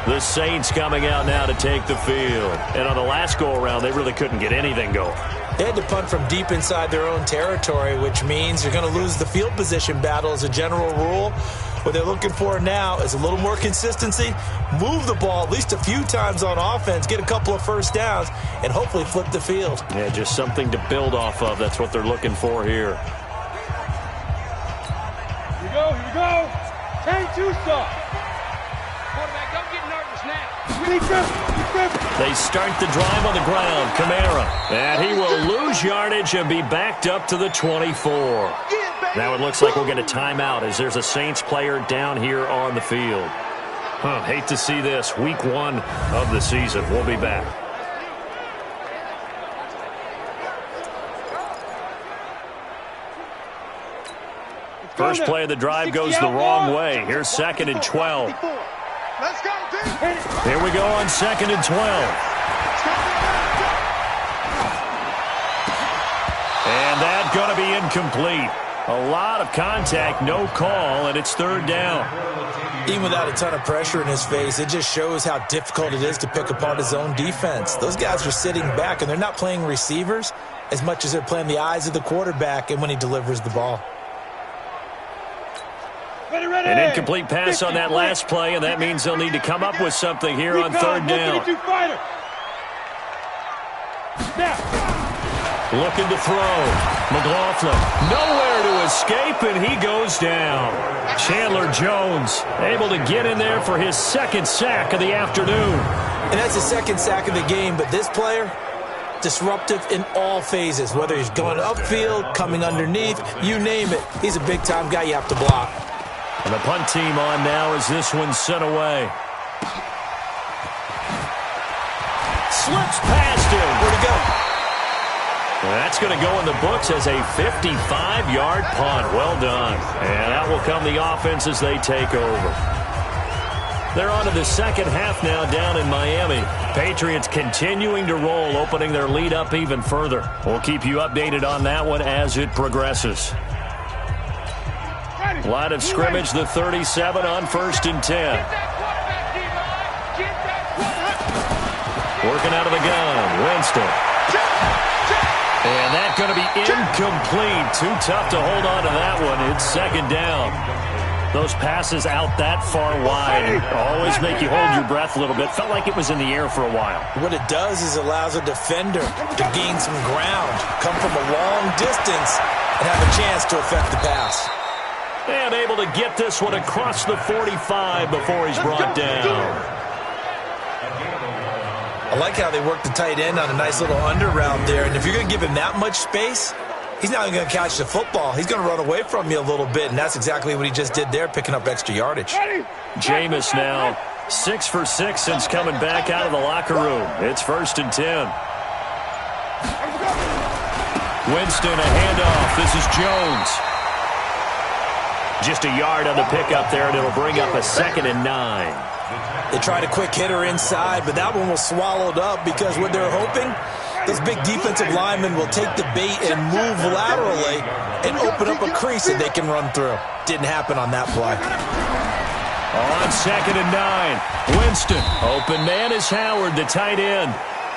The Saints coming out now to take the field. And on the last go-around, they really couldn't get anything going. They had to punt from deep inside their own territory, which means you're going to lose the field position battle as a general rule. What they're looking for now is a little more consistency, move the ball at least a few times on offense, get a couple of first downs, and hopefully flip the field. Yeah, just something to build off of. That's what they're looking for here. Here we go. Chain 2 stop. Quarterback, don't get nervous now. They start the drive on the ground. Kamara. And he will lose yardage and be backed up to the 24. Now it looks like we'll get a timeout as there's a Saints player down here on the field. Hate to see this. Week 1 of the season. We'll be back. First play of the drive goes the wrong way. Here's 2nd and 12. Let's go, team. Here we go on 2nd and 12. And that's going to be incomplete. A lot of contact, no call, and it's 3rd down. Even without a ton of pressure in his face, it just shows how difficult it is to pick apart his own defense. Those guys are sitting back, and they're not playing receivers as much as they're playing the eyes of the quarterback and when he delivers the ball. An incomplete pass on that last play, and that means they'll need to come up with something here on 3rd down. Looking to throw. McLaughlin nowhere to escape, and he goes down. Chandler Jones able to get in there for his 2nd sack of the afternoon. And that's his 2nd sack of the game, but this player, disruptive in all phases, whether he's going upfield, coming underneath, you name it. He's a big-time guy you have to block. And the punt team on now as this one's sent away. Slips past him. Where'd he go? That's going to go in the books as a 55-yard punt. Well done. And out will come the offense as they take over. They're on to the 2nd half now down in Miami. Patriots continuing to roll, opening their lead up even further. We'll keep you updated on that one as it progresses. Line of scrimmage, the 37 on 1st and 10. Working out of the gun, Winston. And that's going to be incomplete. Too tough to hold on to that one. It's 2nd down. Those passes out that far wide always make you hold your breath a little bit. Felt like it was in the air for a while. What it does is allows a defender to gain some ground, come from a long distance, and have a chance to affect the pass. And able to get this one across the 45 before he's brought down. I like how they work the tight end on a nice little under route there. And if you're going to give him that much space, he's not going to catch the football. He's going to run away from you a little bit, and that's exactly what he just did there, picking up extra yardage. Jameis now 6 for 6 since coming back out of the locker room. It's 1st and 10. Winston, a handoff. This is Jones. Just a yard on the pickup there, and it'll bring up a 2nd and 9. They tried a quick hitter inside, but that one was swallowed up because what they're hoping, those big defensive linemen will take the bait and move laterally and open up a crease that they can run through. Didn't happen on that play. On 2nd and 9, Winston. Open man is Howard, the tight end.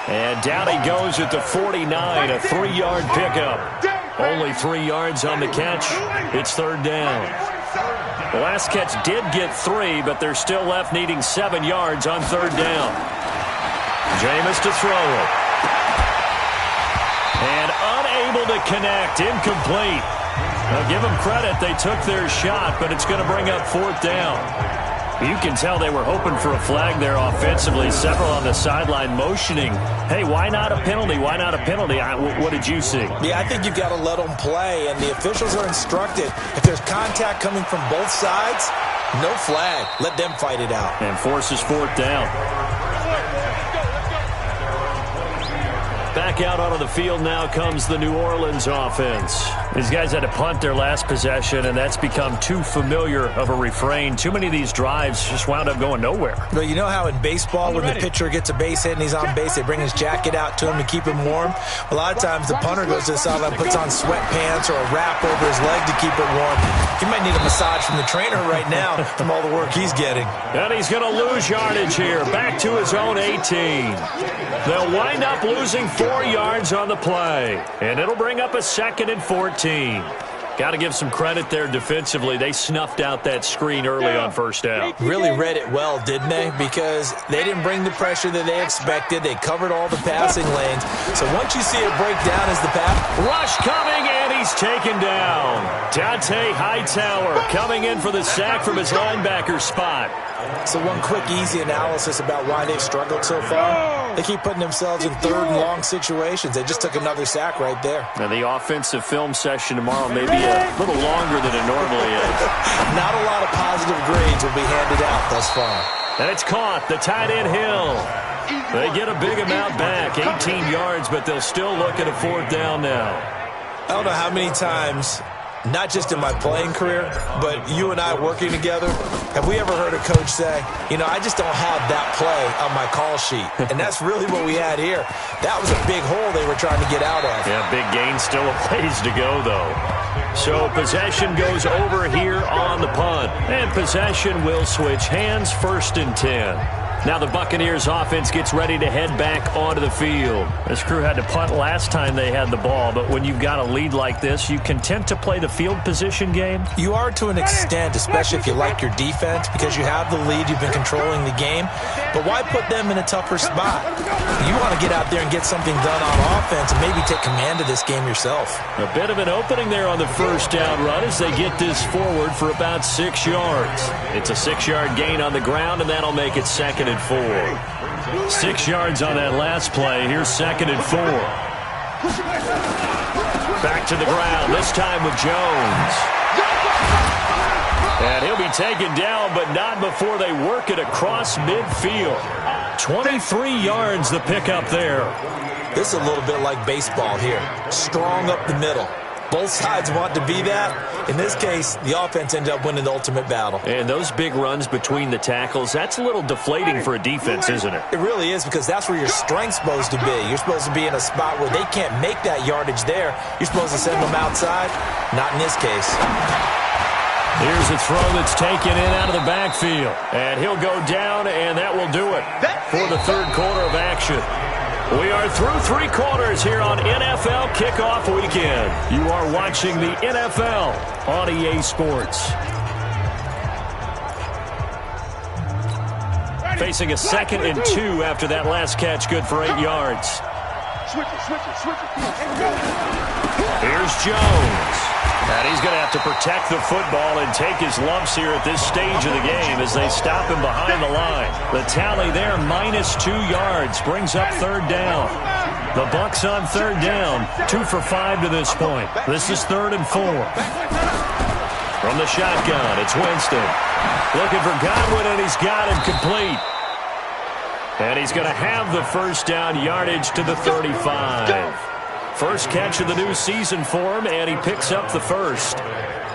And down he goes at the 49, a 3-yard pickup. Only 3 yards on the catch. It's third down. The last catch did get 3, but they're still left needing 7 yards on third down. Jameis to throw it. And unable to connect. Incomplete. Now give them credit. They took their shot, but it's going to bring up fourth down. You can tell they were hoping for a flag there offensively. Several on the sideline motioning, hey, why not a penalty? Why not a penalty? What did you see? Yeah, I think you've got to let them play, and the officials are instructed. If there's contact coming from both sides, no flag. Let them fight it out. And forces fourth down. Back out onto the field now comes the New Orleans offense. These guys had to punt their last possession, and that's become too familiar of a refrain. Too many of these drives just wound up going nowhere. But you know how in baseball, when the pitcher gets a base hit and he's on base, they bring his jacket out to him to keep him warm? A lot of times the punter goes to the sideline, puts on sweatpants or a wrap over his leg to keep it warm. He might need a massage from the trainer right now from all the work he's getting. And he's going to lose yardage here, back to his own 18. They'll wind up losing 4 yards on the play, and it'll bring up a 2nd and 14. Got to give some credit there defensively. They snuffed out that screen early on first down. Really read it well, didn't they? Because they didn't bring the pressure that they expected. They covered all the passing lanes. So once you see it break down as the pass. Rush coming, and he's taken down. Dante Hightower coming in for the sack from his linebacker spot. So one quick, easy analysis about why they've struggled so far. They keep putting themselves in third and long situations. They just took another sack right there. Now the offensive film session tomorrow may be a little longer than it normally is. Not a lot of positive grades will be handed out thus far. And it's caught. The tight end Hill. They get a big amount back, 18 yards, but they'll still look at a fourth down now. I don't know how many times, not just in my playing career, but you and I working together, have we ever heard a coach say, you know, I just don't have that play on my call sheet. And that's really what we had here. That was a big hole they were trying to get out of. Yeah, big gain, still a ways to go, though. So possession goes over here on the punt. And possession will switch hands, 1st and 10. Now the Buccaneers offense gets ready to head back onto the field. This crew had to punt last time they had the ball, but when you've got a lead like this, you content to play the field position game? You are to an extent, especially if you like your defense, because you have the lead, you've been controlling the game. But why put them in a tougher spot? You want to get out there and get something done on offense and maybe take command of this game yourself. A bit of an opening there on the first down run as they get this forward for about 6 yards. It's a 6-yard gain on the ground, and that'll make it 2nd and 4. 6 yards on that last play. Here's 2nd and 4. Back to the ground, this time with Jones. And he'll be taken down, but not before they work it across midfield. 23 yards the pickup there. This is a little bit like baseball here. Strong up the middle. Both sides want to be that. In this case, the offense ended up winning the ultimate battle. And those big runs between the tackles, that's a little deflating for a defense, isn't it? It really is, because that's where your strength's supposed to be. You're supposed to be in a spot where they can't make that yardage there. You're supposed to send them outside. Not in this case. Here's a throw that's taken in out of the backfield. And he'll go down, and that will do it for the third quarter of action. We are through 3 quarters here on NFL Kickoff Weekend. You are watching the NFL on EA Sports. Facing a 2nd and 2 after that last catch, good for 8 yards. Here's Jones. And he's going to have to protect the football and take his lumps here at this stage of the game as they stop him behind the line. The tally there, -2 yards, brings up third down. The Bucs on third down, 2 for 5 to this point. This is 3rd and 4. From the shotgun, it's Winston. Looking for Godwin, and he's got him complete. And he's going to have the first down yardage to the 35. First catch of the new season for him, and he picks up the first.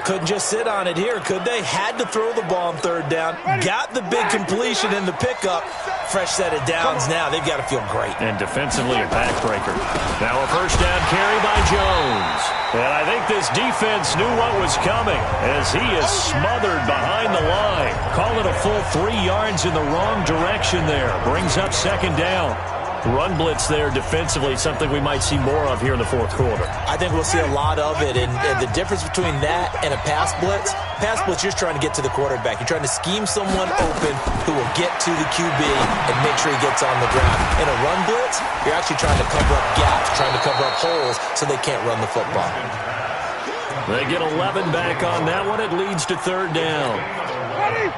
Couldn't just sit on it here, could they? Had to throw the ball on third down. Got the big completion in the pickup. Fresh set of downs now. They've got to feel great. And defensively a backbreaker. Now a first down carry by Jones. And I think this defense knew what was coming as he is smothered behind the line. Call it a full 3 yards in the wrong direction there. Brings up 2nd down. run blitz there defensively, something we might see more of here in the fourth quarter. I think we'll see a lot of it, and the difference between that and a pass blitz, you're just trying to get to the quarterback. You're trying to scheme someone open who will get to the QB and make sure he gets on the ground. In a run blitz, you're actually trying to cover up gaps, trying to cover up holes so they can't run the football. They get 11 back on that one. It leads to third down.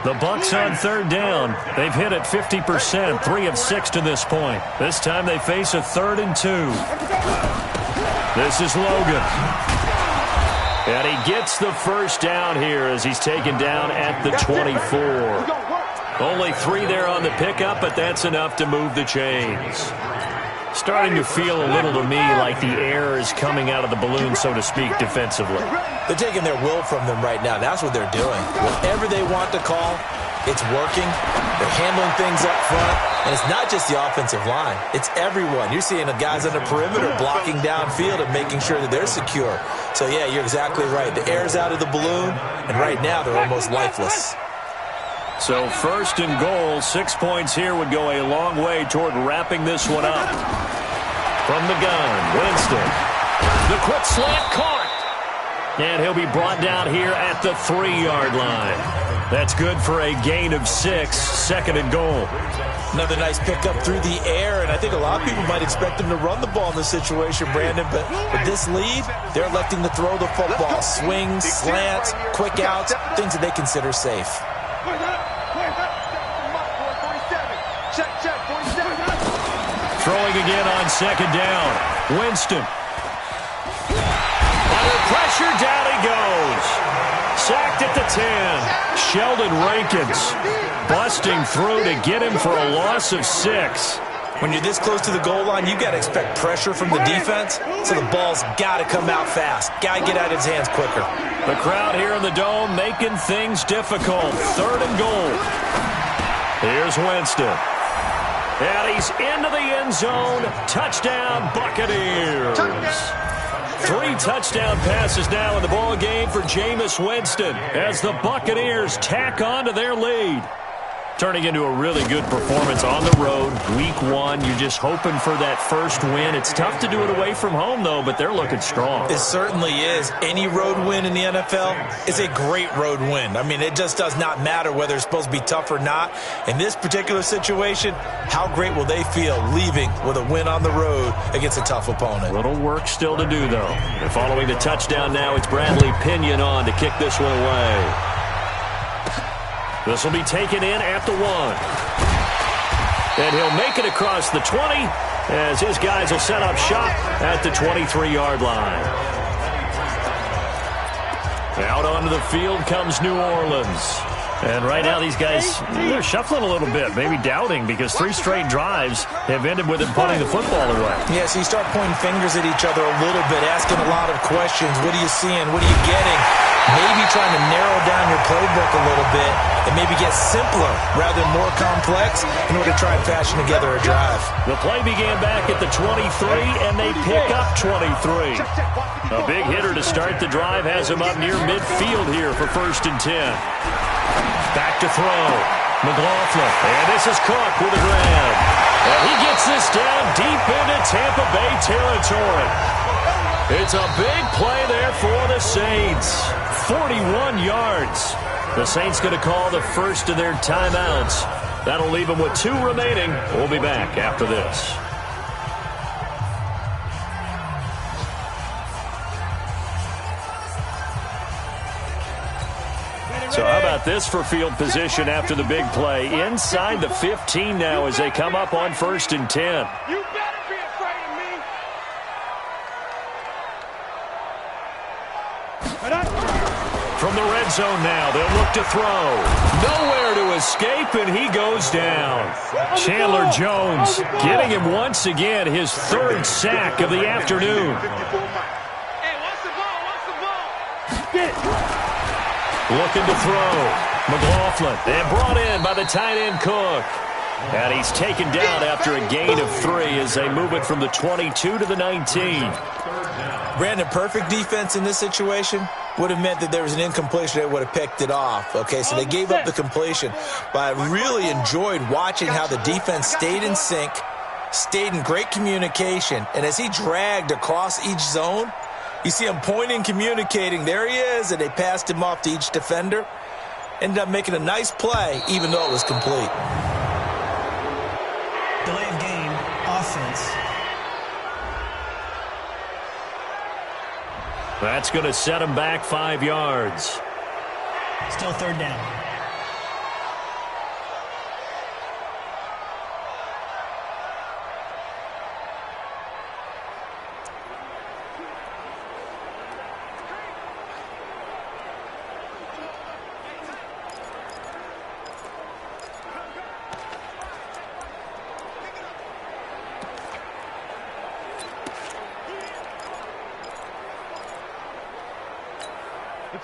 The Bucs on third down. They've hit it 50%, 3 of 6 to this point. This time they face a 3rd and 2. This is Logan. And he gets the first down here as he's taken down at the 24. Only 3 there on the pickup, but that's enough to move the chains. Starting to feel a little to me like the air is coming out of the balloon, so to speak, defensively. They're taking their will from them right now. That's what they're doing. Whatever they want to call, it's working. They're handling things up front. And it's not just the offensive line. It's everyone. You're seeing the guys on the perimeter blocking downfield and making sure that they're secure. So, yeah, you're exactly right. The air's out of the balloon, and right now they're almost lifeless. So first and goal, 6 points here would go a long way toward wrapping this one up. From the gun, Winston. The quick slant caught. And he'll be brought down here at the 3-yard line. That's good for a gain of 6, 2nd and goal. Another nice pickup through the air, and I think a lot of people might expect them to run the ball in this situation, Brandon, but with this lead, they're electing to throw the football. Swings, slants, quick outs, things that they consider safe. Throwing again on 2nd down. Winston. Under pressure, down he goes. Sacked at the 10. Sheldon Rankins busting through to get him for a loss of 6. When you're this close to the goal line, you've got to expect pressure from the defense, so the ball's got to come out fast. Got to get out of his hands quicker. The crowd here in the Dome making things difficult. 3rd and goal. Here's Winston. And he's into the end zone. Touchdown, Buccaneers. 3 touchdown passes now in the ball game for Jameis Winston as the Buccaneers tack on to their lead. Turning into a really good performance on the road. Week 1, you're just hoping for that first win. It's tough to do it away from home, though, but they're looking strong. It certainly is. Any road win in the NFL is a great road win. I mean, it just does not matter whether it's supposed to be tough or not. In this particular situation, how great will they feel leaving with a win on the road against a tough opponent? Little work still to do, though. And following the touchdown now, it's Bradley Pinion on to kick this one away. This will be taken in at the 1. And he'll make it across the 20 as his guys will set up shop at the 23-yard line. Out onto the field comes New Orleans. And right now these guys, they're shuffling a little bit, maybe doubting, because 3 straight drives have ended with them putting the football away. Yeah, so you start pointing fingers at each other a little bit, asking a lot of questions. What are you seeing? What are you getting? Maybe trying to narrow down your playbook a little bit and maybe get simpler rather than more complex in order to try and fashion together a drive. The play began back at the 23, and they pick up 23. A big hitter to start the drive has him up near midfield here for 1st and 10. Back to throw. McLaughlin. And this is Cook with a grab. And he gets this down deep into Tampa Bay territory. It's a big play there for the Saints. 41 yards. The Saints going to call the first of their timeouts. That'll leave them with 2 remaining. We'll be back after this. So how about this for field position after the big play? Inside the 15 now as they come up on 1st and 10. You better be afraid of me. From the red zone now, they'll look to throw. Nowhere to escape, and he goes down. Chandler Jones getting him once again his 3rd sack of the afternoon. Hey, what's the ball? What's the ball? Get it. Looking to throw. McLaughlin. And brought in by the tight end Cook. And he's taken down after a gain of 3 as they move it from the 22 to the 19. Brandon, perfect defense in this situation would have meant that there was an incompletion that would have picked it off. Okay, so they gave up the completion. But I really enjoyed watching how the defense stayed in sync, stayed in great communication, and as he dragged across each zone, you see him pointing, communicating. There he is, and they passed him off to each defender. Ended up making a nice play, even though it was complete. Delay of game, offense. That's going to set him back 5 yards. Still third down.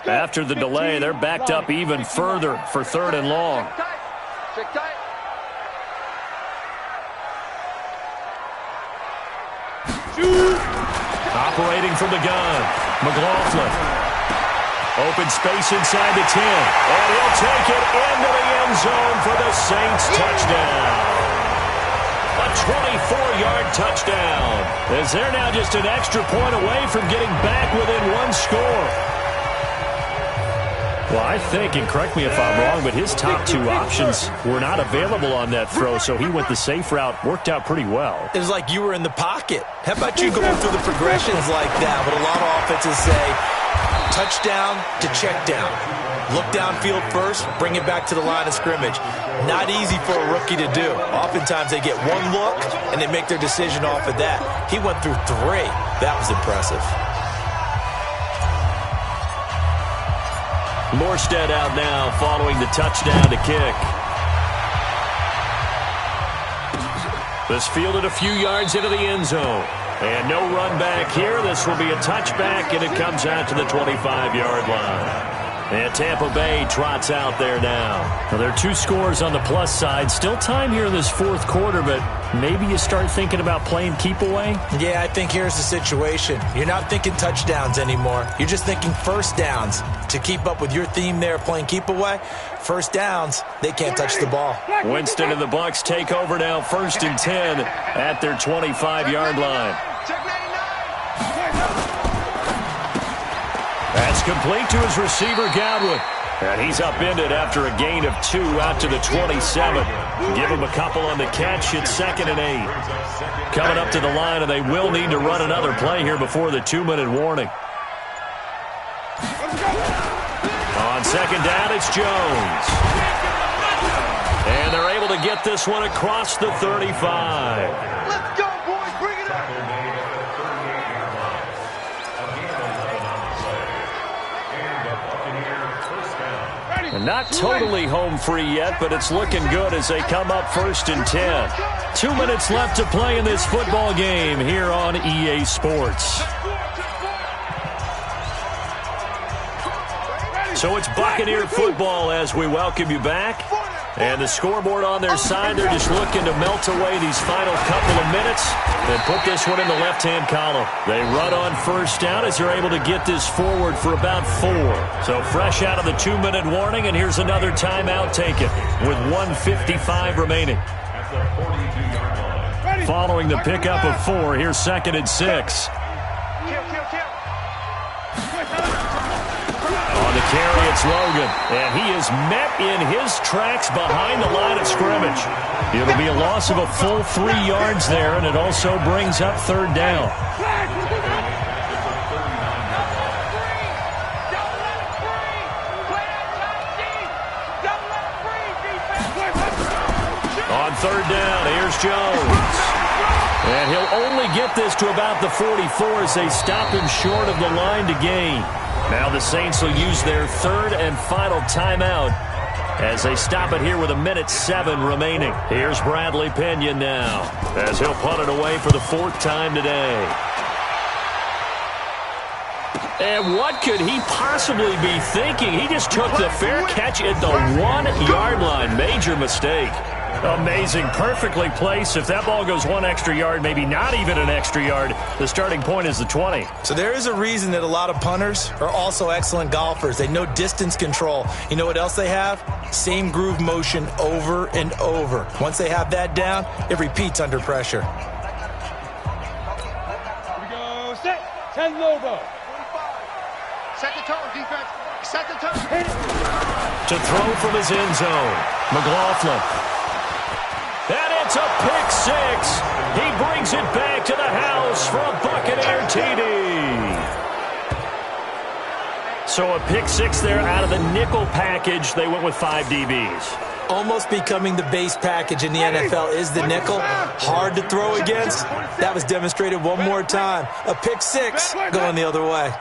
After the delay, they're backed up even further for 3rd and long. Check tight. Operating from the gun, McLaughlin. Open space inside the 10. And he'll take it into the end zone for the Saints touchdown. A 24-yard touchdown. As they're now just an extra point away from getting back within 1 score. Well, I think, and correct me if I'm wrong, but his top 2 options were not available on that throw, so he went the safe route. Worked out pretty well. It was like you were in the pocket. How about you going through the progressions like that? But a lot of offenses say touchdown to check down. Look downfield first, bring it back to the line of scrimmage. Not easy for a rookie to do. Oftentimes they get 1 look, and they make their decision off of that. He went through 3. That was impressive. Morstead out now following the touchdown to kick. This fielded a few yards into the end zone. And no run back here. This will be a touchback, and it comes out to the 25-yard line. And Tampa Bay trots out there now. Well, there are 2 scores on the plus side. Still time here in this 4th quarter, but maybe you start thinking about playing keep away? Yeah, I think here's the situation. You're not thinking touchdowns anymore. You're just thinking first downs. To keep up with your theme there, playing keep away, first downs, they can't touch the ball. Winston and the Bucs take over now, 1st and 10 at their 25-yard line. That's complete to his receiver, Godwin. And he's upended after a gain of 2 out to the 27. Give him a couple on the catch. It's 2nd and 8. Coming up to the line, and they will need to run another play here before the 2-minute warning. On 2nd down, it's Jones. And they're able to get this one across the 35. Let's go, boys. Bring it up. And not totally home free yet, but it's looking good as they come up 1st and 10. 2 minutes left to play in this football game here on EA Sports. So it's Buccaneer football as we welcome you back. And the scoreboard on their side, they're just looking to melt away these final couple of minutes and put this one in the left-hand column. They run on 1st down as they're able to get this forward for about 4. So fresh out of the 2-minute warning, and here's another timeout taken with 1:55 remaining. Following the pickup of 4, here's 2nd and 6. On the carry, it's Logan, and he is met in his tracks behind the line of scrimmage. It'll be a loss of a full 3 yards there, and it also brings up 3rd down. On 3rd down, here's Jones. And he'll only get this to about the 44 as they stop him short of the line to gain. Now the Saints will use their 3rd and final timeout as they stop it here with 1:07 remaining. Here's Bradley Pinion now as he'll punt it away for the 4th time today. And what could he possibly be thinking? He just took the fair catch at the 1-yard line. Major mistake. Amazing. Perfectly placed. If that ball goes one extra yard, maybe not even an extra yard, the starting point is the 20. So there is a reason that a lot of punters are also excellent golfers. They know distance control. You know what else they have? Same groove motion over and over. Once they have that down, it repeats under pressure. Here we go. Set. 10 Lobo. 45. Set the tone, defense. Set the tone. Hit it. To throw from his end zone, McLaughlin. And it's a pick six. He brings it back to the house for a Buccaneer TD. So a pick six there out of the nickel package. They went with 5 DBs. Almost becoming the base package in the NFL is the nickel. Hard to throw against. That was demonstrated one more time. A pick six going the other way.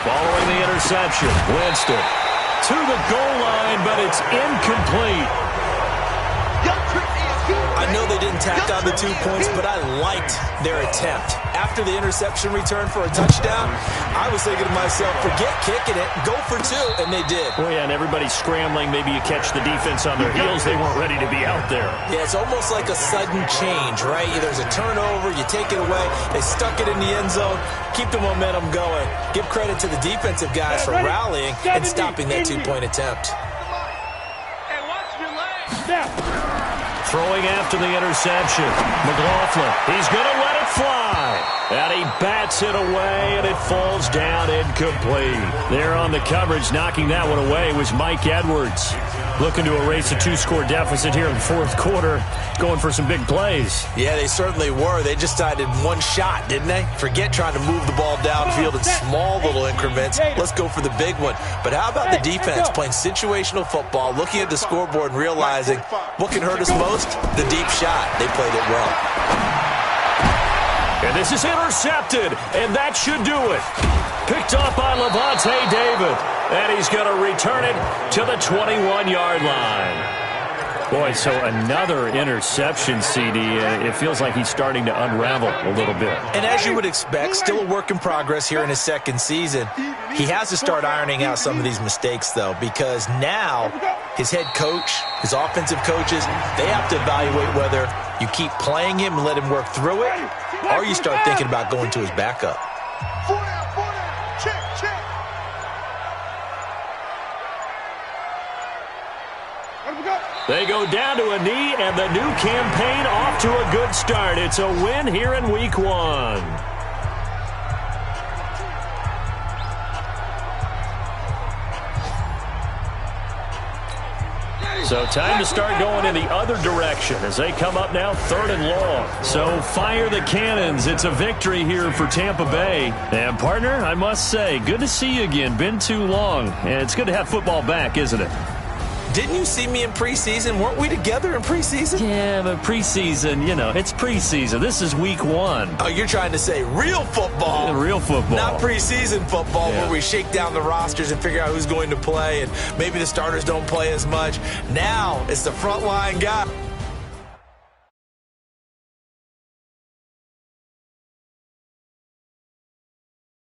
Following the interception, Winston to the goal line, but it's incomplete. I know they didn't tack on the 2 points, but I liked their attempt. After the interception return for a touchdown, I was thinking to myself, forget kicking it, go for 2, and they did. Oh, yeah, and everybody's scrambling. Maybe you catch the defense on their heels. They weren't ready to be out there. Yeah, it's almost like a sudden change, right? There's a turnover, you take it away, they stuck it in the end zone, keep the momentum going. Give credit to the defensive guys for rallying and stopping that 2-point attempt. Hey, watch your legs. Step. Throwing after the interception, McLaughlin, he's going to let it fly. And he bats it away, and it falls down incomplete. There on the coverage, knocking that one away, was Mike Edwards. Looking to erase a 2-score deficit here in the fourth quarter, going for some big plays. Yeah, they certainly were. They just decided one shot, didn't they? Forget trying to move the ball downfield in small little increments. Let's go for the big one. But how about the defense playing situational football, looking at the scoreboard and realizing what can hurt us most? The deep shot. They played it well. And this is intercepted, and that should do it. Picked up by Levante David, and he's going to return it to the 21-yard line. Boy, so another interception, CD. It feels like he's starting to unravel a little bit. And as you would expect, still a work in progress here in his second season. He has to start ironing out some of these mistakes, though, because now his head coach, his offensive coaches, they have to evaluate whether you keep playing him and let him work through it, or you start thinking about going to his backup. 4 down. Check. Let him go. They go down to a knee, and the new campaign off to a good start. It's a win here in Week 1. So time to start going in the other direction as they come up now 3rd and long. So fire the cannons. It's a victory here for Tampa Bay. And partner, I must say, good to see you again. Been too long. And it's good to have football back, isn't it? Didn't you see me in preseason? Weren't we together in preseason? Yeah, but preseason, it's preseason. This is Week 1. Oh, you're trying to say real football. Yeah, real football. Not preseason football where we shake down the rosters and figure out who's going to play, and maybe the starters don't play as much. Now it's the frontline guy.